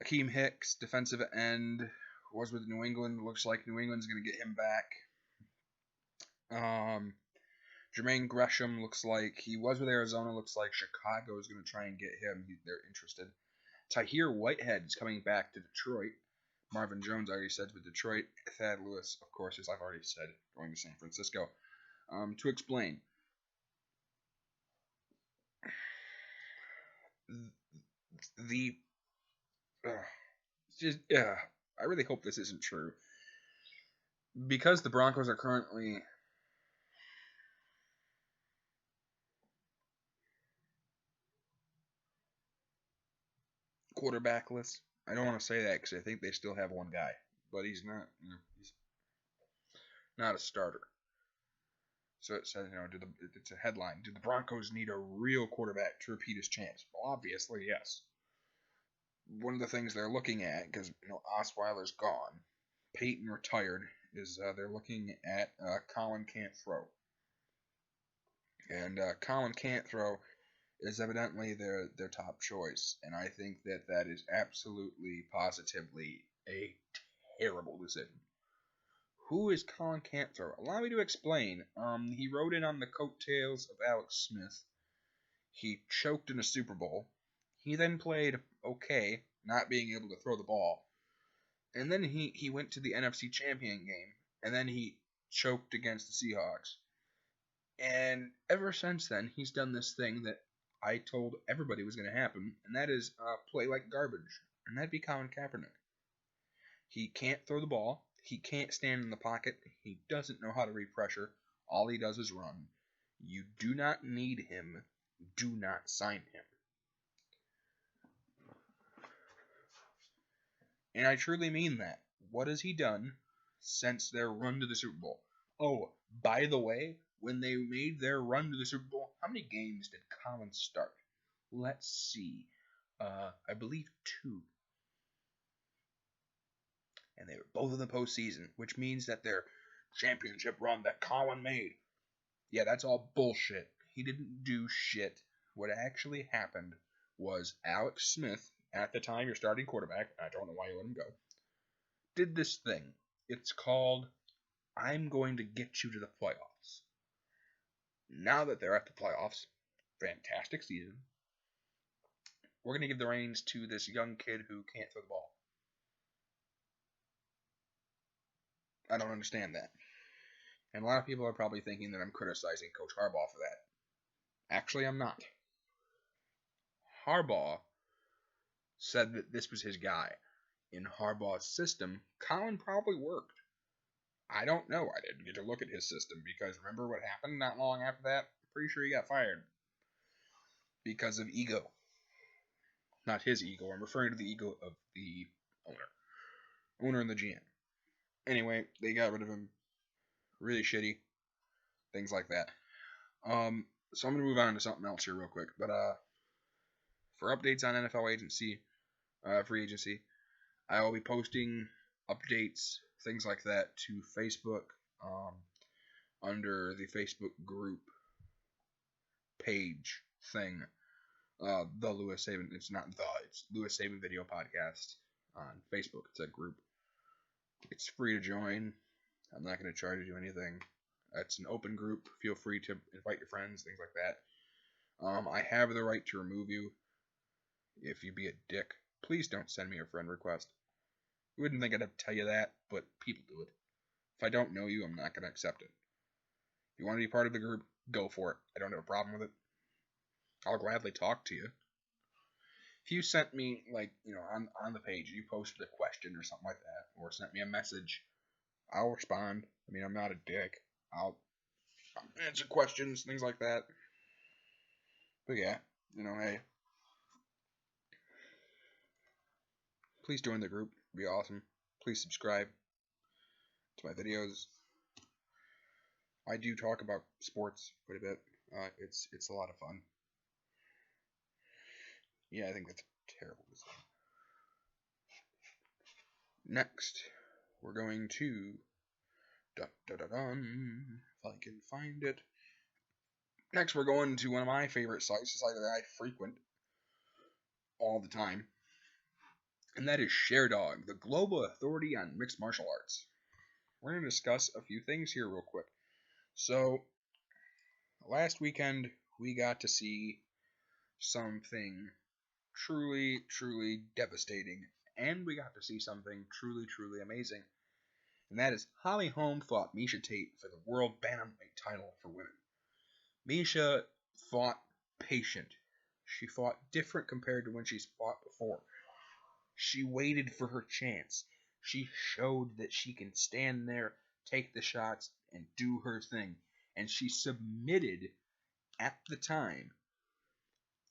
Akeem Hicks, defensive end, was with New England. Looks like New England's going to get him back. Jermaine Gresham looks like he was with Arizona. Looks like Chicago is going to try and get him. They're interested. Tahir Whitehead is coming back to Detroit. Marvin Jones already said with Detroit. Thad Lewis, of course, as I've already said, going to San Francisco. To explain, the I really hope this isn't true, because the Broncos are currently quarterbackless. I don't want to say that because I think they still have one guy, but he's not. He's not a starter. So it says, it's a headline. Do the Broncos need a real quarterback to repeat his chance? Well, obviously, yes. One of the things they're looking at, because Osweiler's gone, Peyton retired, is they're looking at Colin Can't Throw. And Colin Can't Throw is evidently their top choice, and I think that is absolutely, positively a terrible decision. Who is Colin Can't Throw? Allow me to explain. He rode in on the coattails of Alex Smith. He choked in a Super Bowl. He then played okay, not being able to throw the ball. And then he went to the NFC Champion game, and then he choked against the Seahawks. And ever since then, he's done this thing that I told everybody was going to happen, and that is play like garbage. And that'd be Colin Kaepernick. He can't throw the ball. He can't stand in the pocket. He doesn't know how to read pressure. All he does is run. You do not need him. Do not sign him. And I truly mean that. What has he done since their run to the Super Bowl? Oh, by the way, when they made their run to the Super Bowl, how many games did Colin start? Let's see. I believe 2. And they were both in the postseason, which means that their championship run that Colin made, yeah, that's all bullshit. He didn't do shit. What actually happened was Alex Smith, at the time your starting quarterback, I don't know why you let him go, did this thing. It's called, I'm going to get you to the playoffs. Now that they're at the playoffs, fantastic season, we're going to give the reins to this young kid who can't throw the ball. I don't understand that. And a lot of people are probably thinking that I'm criticizing Coach Harbaugh for that. Actually, I'm not. Harbaugh said that this was his guy. In Harbaugh's system, Colin probably worked. I don't know. I didn't get to look at his system because remember what happened not long after that? I'm pretty sure he got fired because of ego. Not his ego. I'm referring to the ego of the owner and the GM. Anyway, they got rid of him. Really shitty. Things like that. So I'm gonna move on to something else here real quick. But for updates on NFL agency, free agency, I will be posting updates, things like that, to Facebook under the Facebook group page thing. The Lewis Sabin, it's Lewis Sabin Video Podcast on Facebook. It's a group. It's free to join. I'm not going to charge you anything. It's an open group. Feel free to invite your friends, things like that. I have the right to remove you if you be a dick. Please don't send me a friend request. You wouldn't think I'd have to tell you that, but people do it. If I don't know you, I'm not going to accept it. If you want to be part of the group, go for it. I don't have a problem with it. I'll gladly talk to you. If you sent me, on the page, you posted a question or something like that, or sent me a message, I'll respond. I mean, I'm not a dick. I'll answer questions, things like that. But yeah, hey. Please join the group. It'd be awesome. Please subscribe to my videos. I do talk about sports quite a bit. It's a lot of fun. Yeah, I think that's terrible. Next, we're going to if I can find it. Next, we're going to one of my favorite sites, a site that I frequent all the time, and that is ShareDog, the global authority on mixed martial arts. We're going to discuss a few things here real quick. So, last weekend, we got to see something truly, truly devastating and we got to see something truly, truly amazing. And that is Holly Holm fought Miesha Tate for the World Bantamweight title for women. Miesha fought patient. She fought different compared to when she's fought before. She waited for her chance. She showed that she can stand there, take the shots, and do her thing. And she submitted, at the time,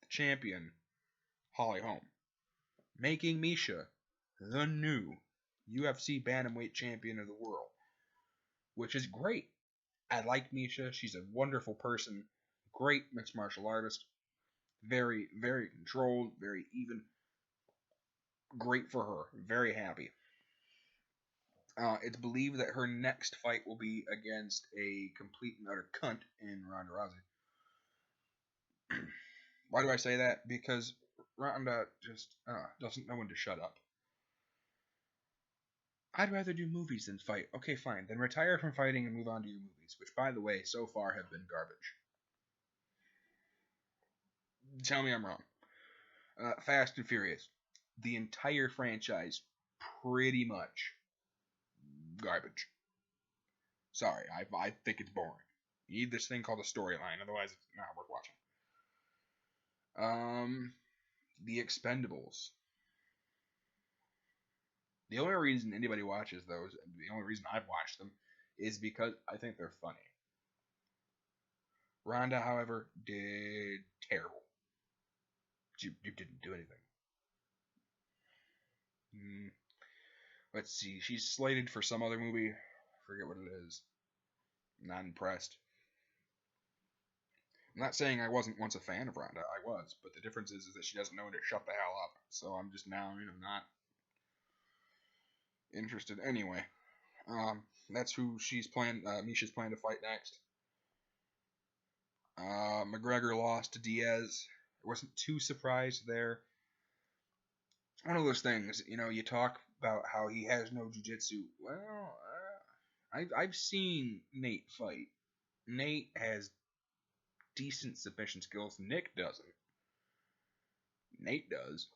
the champion, Holly Holm, making Miesha the new UFC Bantamweight champion of the world, which is great. I like Miesha. She's a wonderful person, great mixed martial artist, very, very controlled, very even. Great for her. Very happy. It's believed that her next fight will be against a complete and utter cunt in Ronda Rousey. Why do I say that? Because Ronda just doesn't know when to shut up. I'd rather do movies than fight. Okay, fine. Then retire from fighting and move on to your movies, which, by the way, so far have been garbage. Tell me I'm wrong. Fast and Furious. The entire franchise, pretty much garbage. Sorry, I think it's boring. You need this thing called a storyline, otherwise it's not worth watching. The Expendables. The only reason anybody watches those, the only reason I've watched them, is because I think they're funny. Ronda, however, did terrible. She didn't do anything. Let's see. She's slated for some other movie. I forget what it is. Not impressed. I'm not saying I wasn't once a fan of Ronda. I was, but the difference is that she doesn't know when to shut the hell up. So I'm just now, not interested. Anyway, that's who she's playing. Misha's planning to fight next. McGregor lost to Diaz. I wasn't too surprised there. One of those things, you talk about how he has no jiu-jitsu. Well, I've seen Nate fight. Nate has decent submission skills. Nick doesn't. Nate does.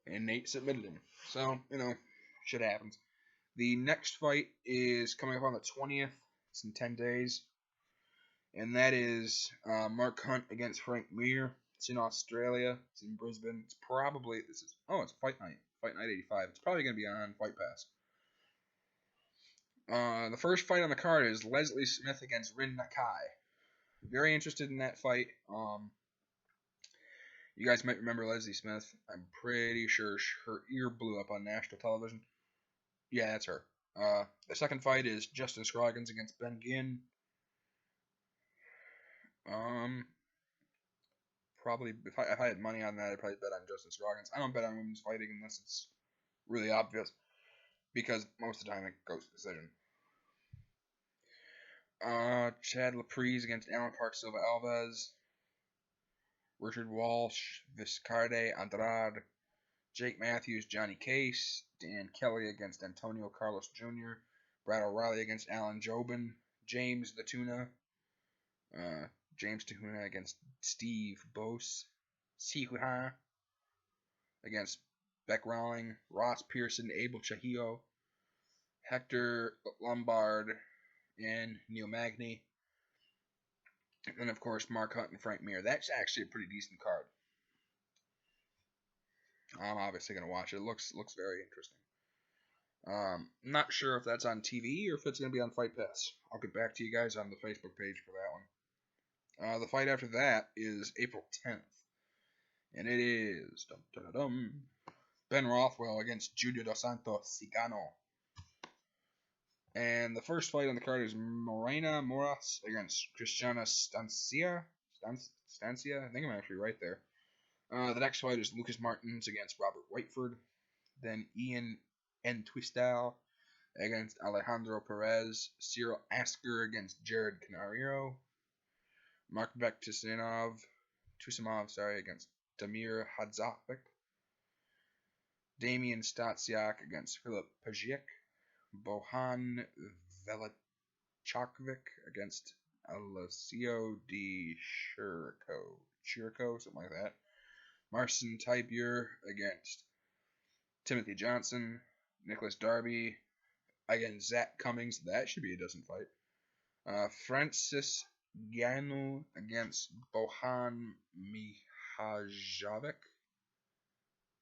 And Nate submitted him. So, shit happens. The next fight is coming up on the 20th. It's in 10 days. And that is Mark Hunt against Frank Mir. It's in Australia. It's in Brisbane. It's Fight Night. Fight Night 85. It's probably going to be on Fight Pass. The first fight on the card is Leslie Smith against Rin Nakai. Very interested in that fight. You guys might remember Leslie Smith. I'm pretty sure her ear blew up on national television. Yeah, that's her. The second fight is Justin Scroggins against Ben Ginn. Probably if I had money on that, I'd probably bet on Justin Scroggins. I don't bet on women's fighting unless it's really obvious, because most of the time it goes to decision. Chad Laprise against Alan Park Silva Alves. Richard Walsh, Viscarde Andrade. Jake Matthews, Johnny Case. Dan Kelly against Antonio Carlos Jr. Brad O'Reilly against Alan Jobin. James the Tuna. James Tahuna against Steve Bose. Sihuha against Beck Rawling. Ross Pearson, Abel Chahio. Hector Lombard and Neil Magny. And then, of course, Mark Hunt and Frank Mir. That's actually a pretty decent card. I'm obviously going to watch it. It looks very interesting. Not sure if that's on TV or if it's going to be on Fight Pass. I'll get back to you guys on the Facebook page for that one. The fight after that is April 10th. And it is Ben Rothwell against Julio Dos Santos Cigano. And the first fight on the card is Morena Moras against Christiana Stancia. I think I'm actually right there. The next fight is Lucas Martins against Robert Whiteford. Then Ian Entwistle against Alejandro Perez. Cyril Asker against Jared Canario. Mark Tusimov against Damir Hadzovic. Damian Stasiak against Filip Pajic. Bohan Velichkovic against Alessio Di Chirico, something like that. Marcin Tybur against Timothy Johnson, Nicholas Darby against Zach Cummings. That should be a decent fight. Francis Ngannou against Bohan Mihajovic.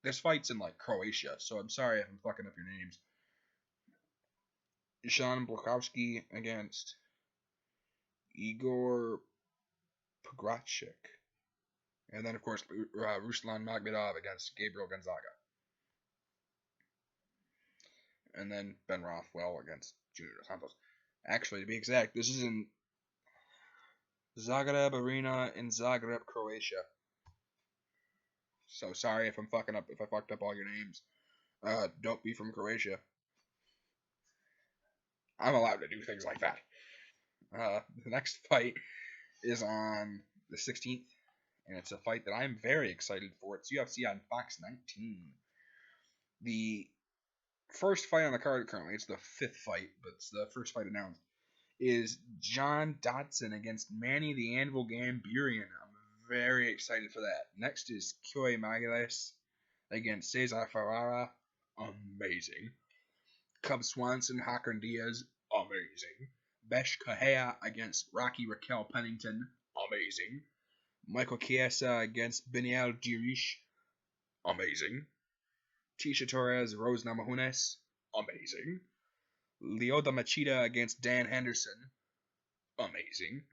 This fight's in like Croatia, so I'm sorry if I'm fucking up your names. Sean Blachowski against Igor Pograchik. And then, of course, Ruslan Magomedov against Gabriel Gonzaga. And then Ben Rothwell against Junior Dos Santos. Actually, to be exact, this is in Zagreb Arena in Zagreb, Croatia. So sorry if I'm fucking up, if I fucked up all your names. Don't be from Croatia. I'm allowed to do things like that. The next fight is on the 16th, and it's a fight that I'm very excited for. It's UFC on Fox 19. The first fight on the card currently, it's the 5th fight, but it's the first fight announced, is John Dodson against Manny the Anvil Gambarian. I'm very excited for that. Next is Kyoy Magalhaes against Cesar Ferrara. Amazing. Cub Swanson, Hakan Diaz. Amazing. Besh Kahea against Rocky Raquel Pennington. Amazing. Michael Chiesa against Beniel Dirish. Amazing. Tisha Torres, Rose Namajunas. Amazing. Lyoto Machida against Dan Henderson. Amazing.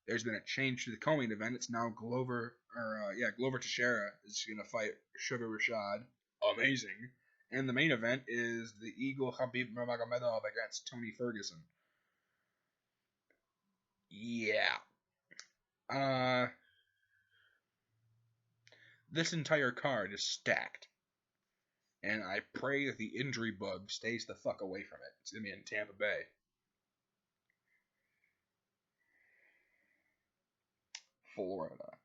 There's been a change to the co-main event. It's now Glover Teixeira is going to fight Sugar Rashad. Amazing. And the main event is the Eagle Khabib Nurmagomedov against Tony Ferguson. Yeah. This entire card is stacked. And I pray that the injury bug stays the fuck away from it. It's going to be in Tampa Bay. Florida.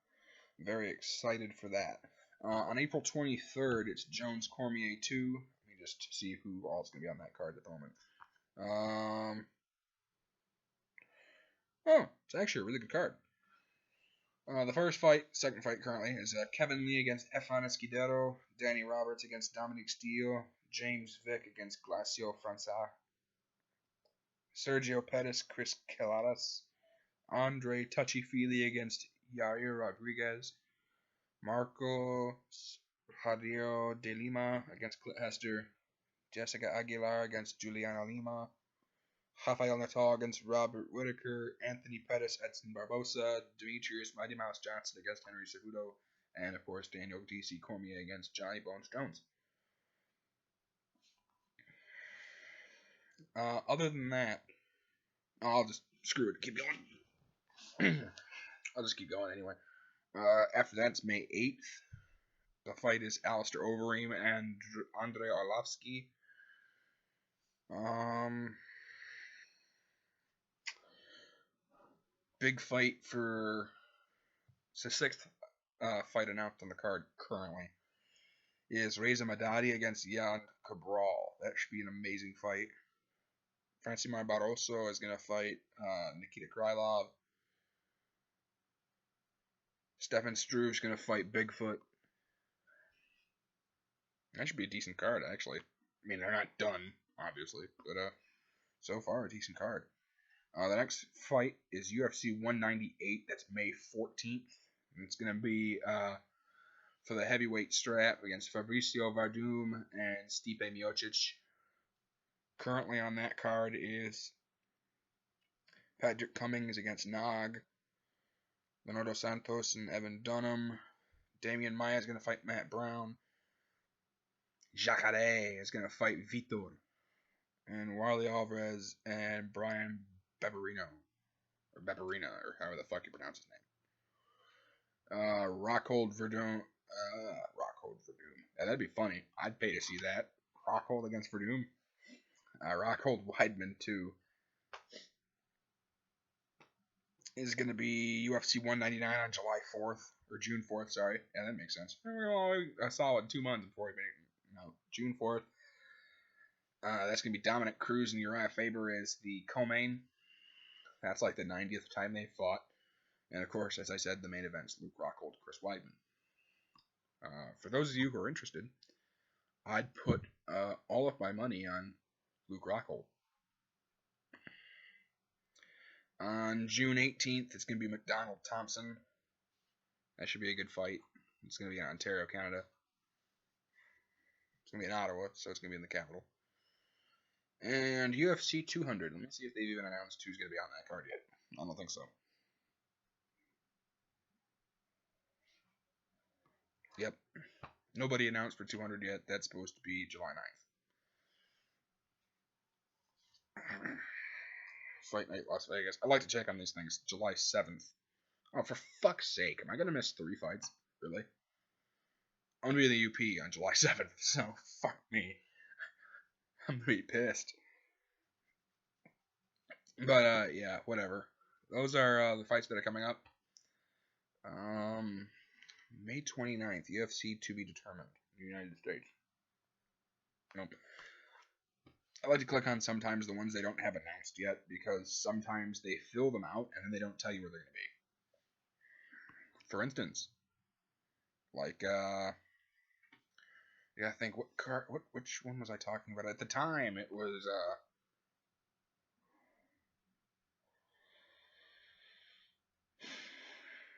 Very excited for that. On April 23rd, it's Jones Cormier 2. Let me just see who all is going to be on that card at the moment. It's actually a really good card. The second fight currently, is Kevin Lee against Efran Escudero, Danny Roberts against Dominic Steele, James Vick against Glacio Franca, Sergio Pettis, Chris Keladas, Andre Touchy-Feely against Yair Rodriguez, Marco Javier de Lima against Clint Hester, Jessica Aguilar against Juliana Lima, Rafael Natal against Robert Whitaker, Anthony Pettis, Edson Barbosa, Demetrius Mighty Mouse Johnson against Henry Cejudo, and of course Daniel D.C. Cormier against Johnny Bones Jones. Other than that, I'll just screw it, keep going. I'll just keep going anyway. After that, it's May 8th. The fight is Alistair Overeem and Andrei Arlovsky. Big fight for... It's the 6th fight announced on the card currently. Is Reza Madadi against Jan Cabral. That should be an amazing fight. Francimar Barroso is going to fight Nikita Krylov. Stefan Struve is going to fight Bigfoot. That should be a decent card, actually. I mean, they're not done, obviously, but so far, a decent card. The next fight is UFC 198. That's May 14th. And it's going to be for the heavyweight strap against Fabricio Verdum and Stipe Miocic. Currently on that card is Patrick Cummings against Nog, Leonardo Santos and Evan Dunham. Damian Maia is going to fight Matt Brown. Jacare is going to fight Vitor. And Warley Alvarez and Brian Beberino. Or Beberina, or however the fuck you pronounce his name. Rockhold Verdum. Rockhold Verdum. Yeah, that'd be funny. I'd pay to see that. Rockhold against Verdum. Rockhold Weidman, too. Is going to be UFC 199 on July 4th. Or June 4th, sorry. Yeah, that makes sense. A solid 2 months before he made it. June 4th. That's going to be Dominic Cruz and Uriah Faber as the co-main. That's like the 90th time they fought. And of course, as I said, the main event is Luke Rockhold, Chris Weidman. For those of you who are interested, I'd put all of my money on Luke Rockhold. On June 18th, it's going to be McDonald Thompson. That should be a good fight. It's going to be in Ontario, Canada. It's going to be in Ottawa, so it's going to be in the capital. And UFC 200. Let me see if they've even announced who's going to be on that card yet. I don't think so. Yep. Nobody announced for 200 yet. That's supposed to be July 9th. Fight Night Las Vegas. I like to check on these things. July 7th. Oh, for fuck's sake. Am I going to miss 3 fights? Really? I'm going to be in the UP on July 7th, so fuck me. I'm going to be pissed. But, yeah, whatever. Those are the fights that are coming up. May 29th, UFC to be determined in the United States. Nope. I like to click on sometimes the ones they don't have announced yet, because sometimes they fill them out and then they don't tell you where they're going to be. For instance, like, yeah, I think, which one was I talking about? At the time, it was,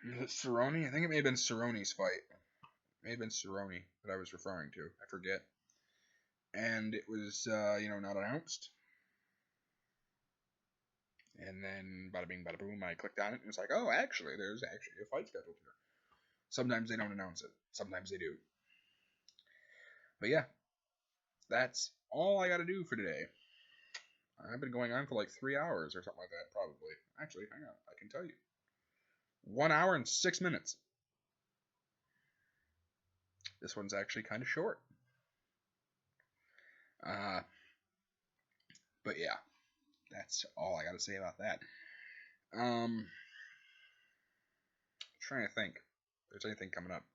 was it Cerrone? I think it may have been Cerrone's fight. It may have been Cerrone that I was referring to. I forget. And it was, not announced. And then, bada bing, bada boom, I clicked on it, and it was like, oh, actually, there's actually a fight scheduled here. Sometimes they don't announce it. Sometimes they do. But yeah, that's all I got to do for today. I've been going on for like 3 hours or something like that, probably. Actually, hang on, I can tell you. 1 hour and 6 minutes. This one's actually kind of short. But yeah, that's all I got to say about that. Trying to think if there's anything coming up.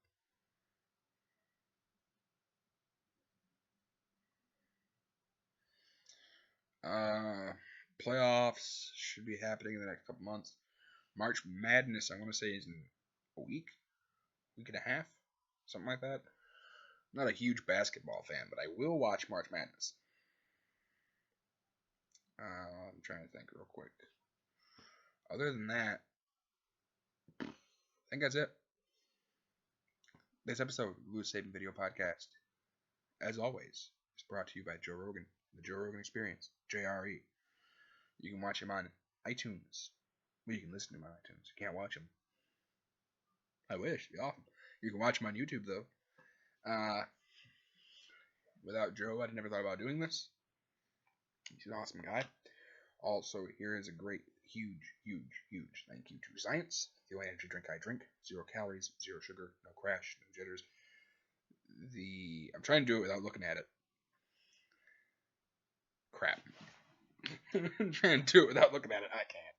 Playoffs should be happening in the next couple months. March Madness, I want to say, is in a week and a half, something like that. I'm not a huge basketball fan, but I will watch March Madness. I'm trying to think real quick. Other than that, I think that's it. This episode of the Sabin Video Podcast, as always, is brought to you by Joe Rogan, the Joe Rogan Experience, JRE. You can watch him on iTunes. Well, you can listen to him on iTunes. You can't watch him. I wish. It'd be awesome. You can watch him on YouTube, though. Without Joe, I'd never thought about doing this. He's an awesome guy. Also, here is a great, huge thank you to Science, the only energy drink I drink. 0 calories, 0 sugar, no crash, no jitters. I'm trying to do it without looking at it. Crap. I'm trying to do it without looking at it. I can't.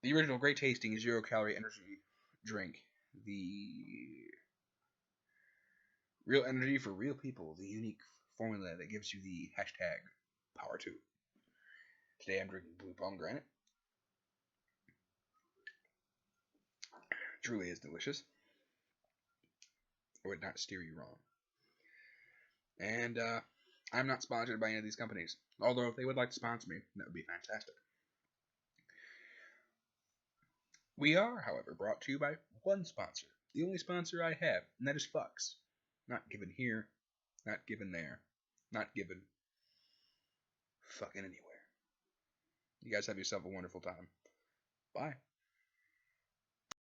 The original Great Tasting 0 calorie energy drink. The real energy for real people. The unique formula that gives you the hashtag Power2. Today I'm drinking Blue Pomegranate. Truly is delicious. I would not steer you wrong. And I'm not sponsored by any of these companies. Although if they would like to sponsor me, that would be fantastic. We are, however, brought to you by one sponsor. The only sponsor I have, and that is Fox. Not given here, not given there, not given fucking anywhere. You guys have yourself a wonderful time. Bye.